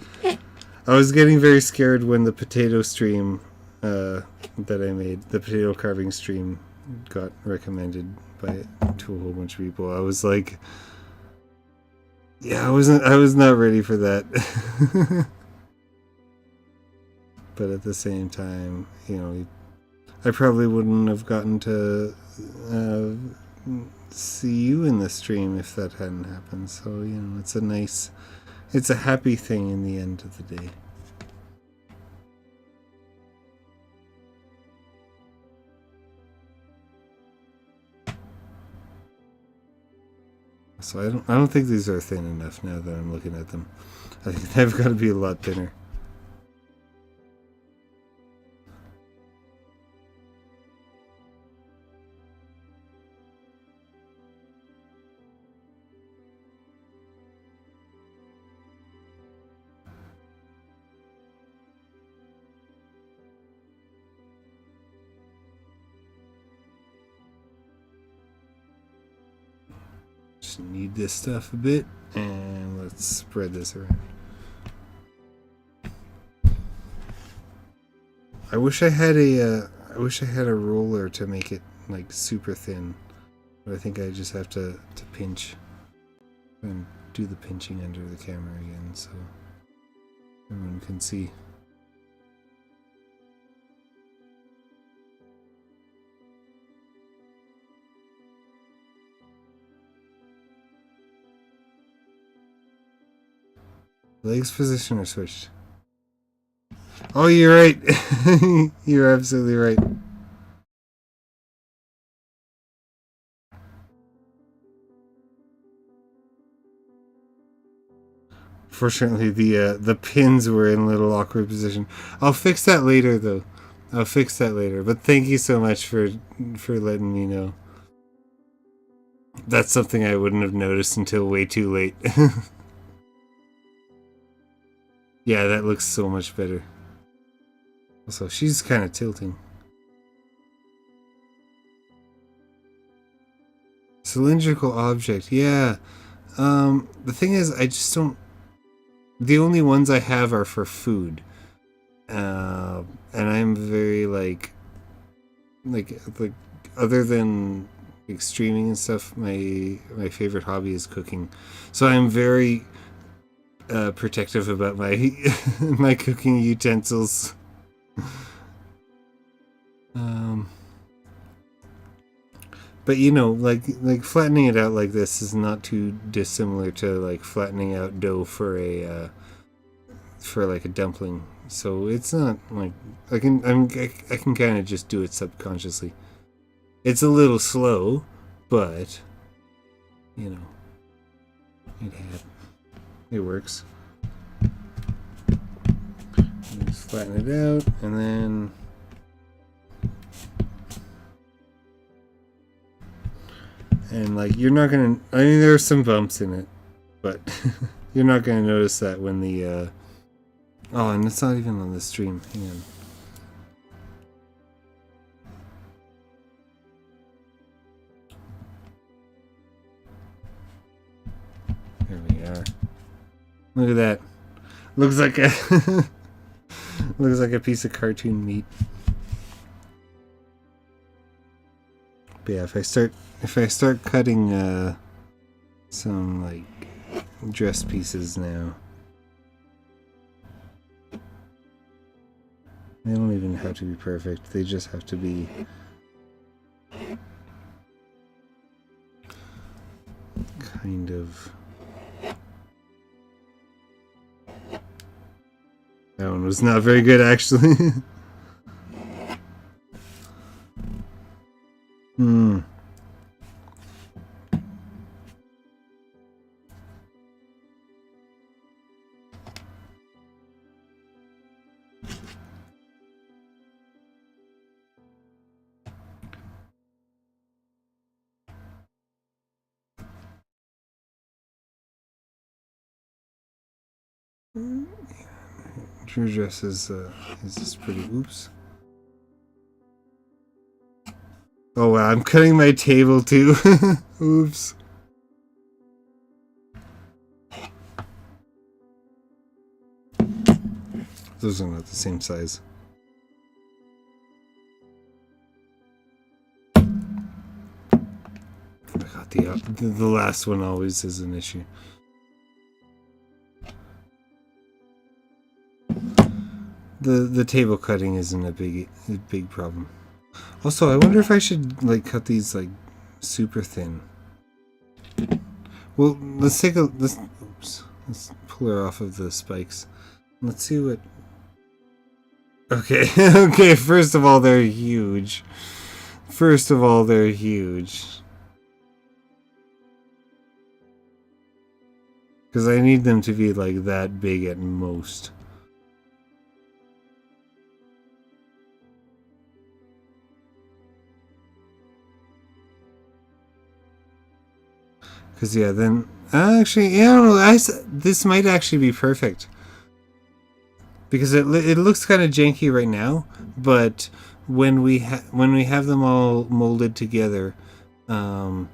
I was getting very scared when the potato stream that I made, the potato carving stream, got recommended to a whole bunch of people. I was like, yeah, I was not ready for that. But at the same time, I probably wouldn't have gotten to see you in the stream if that hadn't happened. So, it's a happy thing in the end of the day. So I don't think these are thin enough now that I'm looking at them. I think they've got to be a lot thinner. Just knead this stuff a bit, and let's spread this around. I wish I had a roller to make it like super thin, but I think I just have to pinch and do the pinching under the camera again so everyone can see. Legs position are switched. Oh, you're right. You're absolutely right. Fortunately, the pins were in a little awkward position. I'll fix that later, though. I'll fix that later. But thank you so much for letting me know. That's something I wouldn't have noticed until way too late. Yeah, that looks so much better. Also, she's kind of tilting. Cylindrical object, yeah. The thing is, I just don't... The only ones I have are for food. And I'm very, like, other than like, streaming and stuff, my favorite hobby is cooking. So I'm very protective about my my cooking utensils. But you know, like flattening it out like this is not too dissimilar to like flattening out dough for a for like a dumpling. So it's not like I can kind of just do it subconsciously. It's a little slow, but you know, it works. Just flatten it out, and then. And like you're not gonna, I mean there's some bumps in it, but you're not gonna notice that when the oh, and it's not even on the stream. Hang on. There we are. Look at that. Looks like a looks like a piece of cartoon meat. But yeah, if I start cutting some like dress pieces now, they don't even have to be perfect. They just have to be kind of. That one was not very good, actually. Your dress is just pretty. Oops. Oh wow, I'm cutting my table too. Oops. Those are not the same size. I got the last one always is an issue. The table cutting isn't a big problem. Also, I wonder if I should like cut these like super thin. Well, let's pull her off of the spikes. Let's see what. Okay, okay. First of all, they're huge. Because I need them to be like that big at most. Because yeah, then actually, yeah, I don't know. This might actually be perfect because it looks kind of janky right now, but when we have them all molded together, and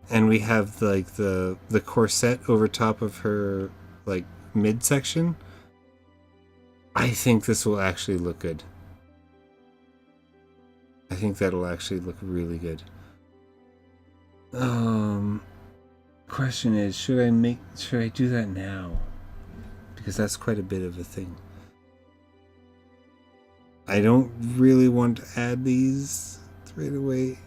and we have like the corset over top of her like midsection, I think this will actually look good. I think that'll actually look really good. Question is, should I do that now? Because that's quite a bit of a thing. I don't really want to add these right away,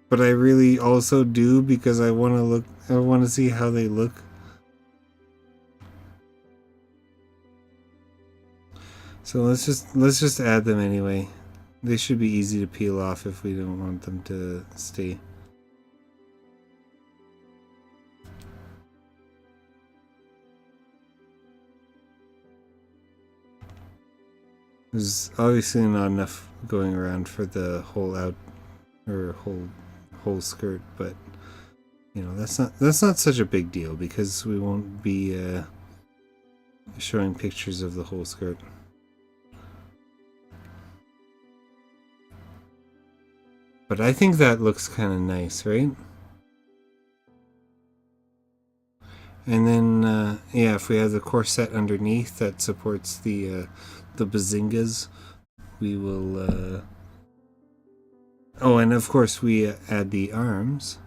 but I really also do because I want to see how they look. So let's just add them anyway. They should be easy to peel off if we don't want them to stay. There's obviously not enough going around for the whole whole skirt, but you know, that's not such a big deal because we won't be showing pictures of the whole skirt. But I think that looks kind of nice, right? And then yeah, if we have the corset underneath that supports the bazingas, we will oh, and of course we add the arms.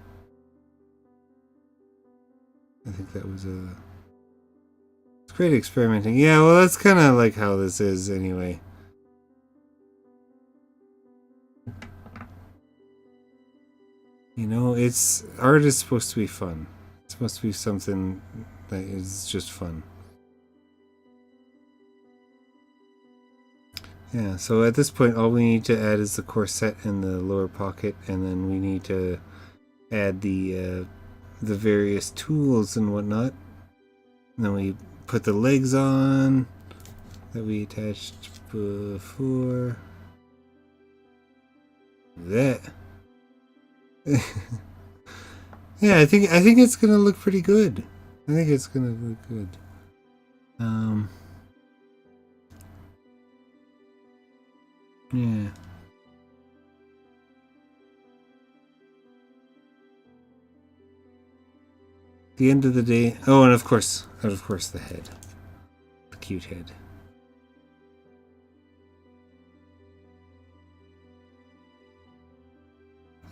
I think that was it's great experimenting. Yeah, well, that's kind of like how this is anyway. You know, art is supposed to be fun. It's supposed to be something that is just fun. Yeah, so at this point all we need to add is the corset in the lower pocket, and then we need to add the various tools and whatnot. And then we put the legs on that we attached before. That. Yeah, I think it's gonna look pretty good. I think it's gonna look good. Yeah. The end of the day. Oh, and of course the head, the cute head.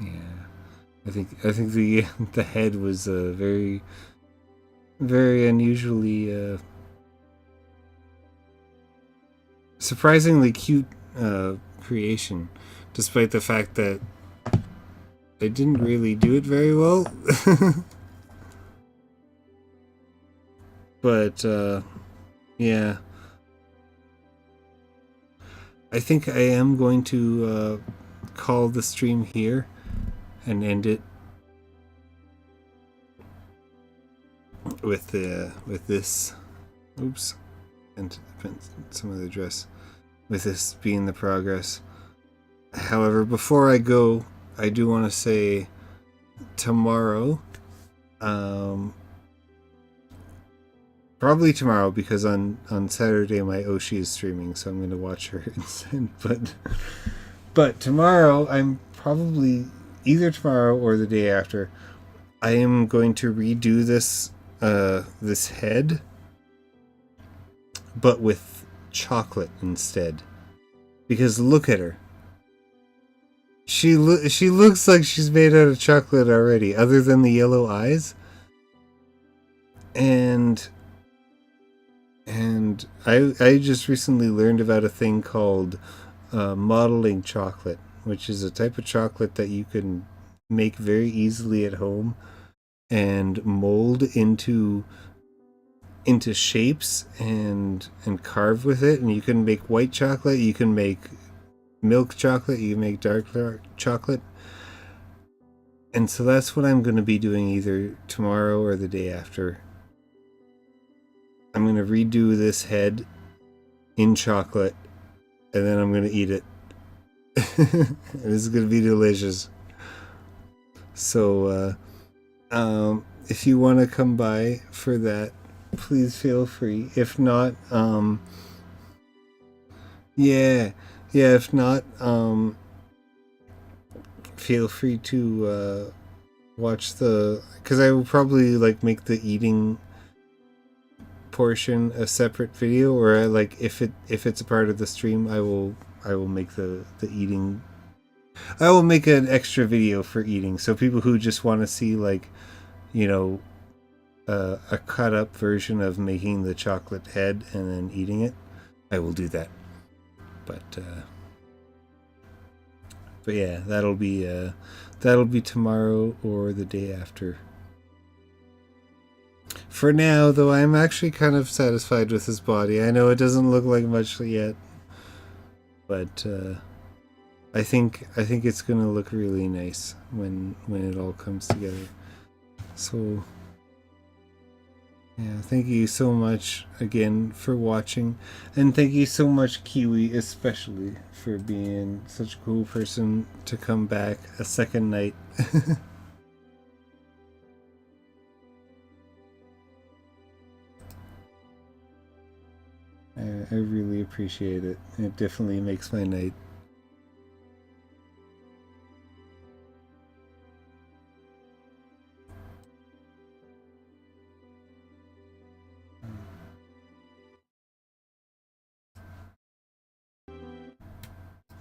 Yeah, I think the head was a very unusually surprisingly cute creation, despite the fact that I didn't really do it very well. But yeah, I think I am going to call the stream here and end it with this. Oops, and some of the dress. With this being the progress. However, before I go, I do want to say tomorrow, probably tomorrow, because on Saturday my Oshi is streaming, so I'm going to watch her instead. But tomorrow, I'm probably either tomorrow or the day after, I am going to redo this this head, but with chocolate instead. Because look at her. She looks like she's made out of chocolate already, other than the yellow eyes. And I just recently learned about a thing called modeling chocolate, which is a type of chocolate that you can make very easily at home and mold into shapes and carve with it. And you can make white chocolate, you can make milk chocolate, you can make dark chocolate. And so that's what I'm going to be doing either tomorrow or the day after. I'm going to redo this head in chocolate, and then I'm going to eat it. And this is going to be delicious. So if you want to come by for that, please feel free. If not, if not, feel free to watch the, because I will probably like make the eating portion a separate video, or like if it's a part of the stream, I will make the eating. I will make an extra video for eating, so people who just want to see like, you know, a cut up version of making the chocolate head and then eating it, I will do that. But yeah, that'll be tomorrow or the day after. For now, though, I'm actually kind of satisfied with his body. I know it doesn't look like much yet, but I think it's gonna look really nice when it all comes together. So yeah, thank you so much again for watching, and thank you so much, Kiwi, especially for being such a cool person to come back a second night. I really appreciate it. It definitely makes my night.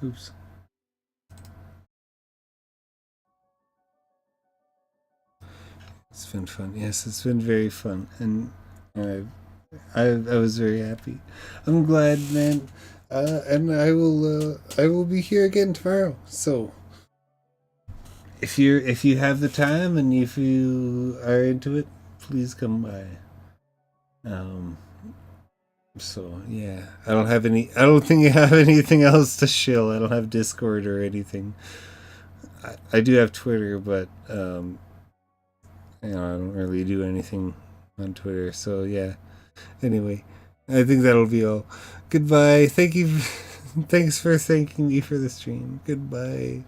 Oops. It's been fun. Yes, it's been very fun, and I was very happy. I'm glad, man. And I will be here again tomorrow. So if you have the time and if you are into it, please come by. So yeah, I don't think I have anything else to shill. I don't have Discord or anything. I do have Twitter, but I don't really do anything on Twitter. So yeah. Anyway, I think that'll be all. Goodbye. Thank you. Thanks for thanking me for the stream. Goodbye.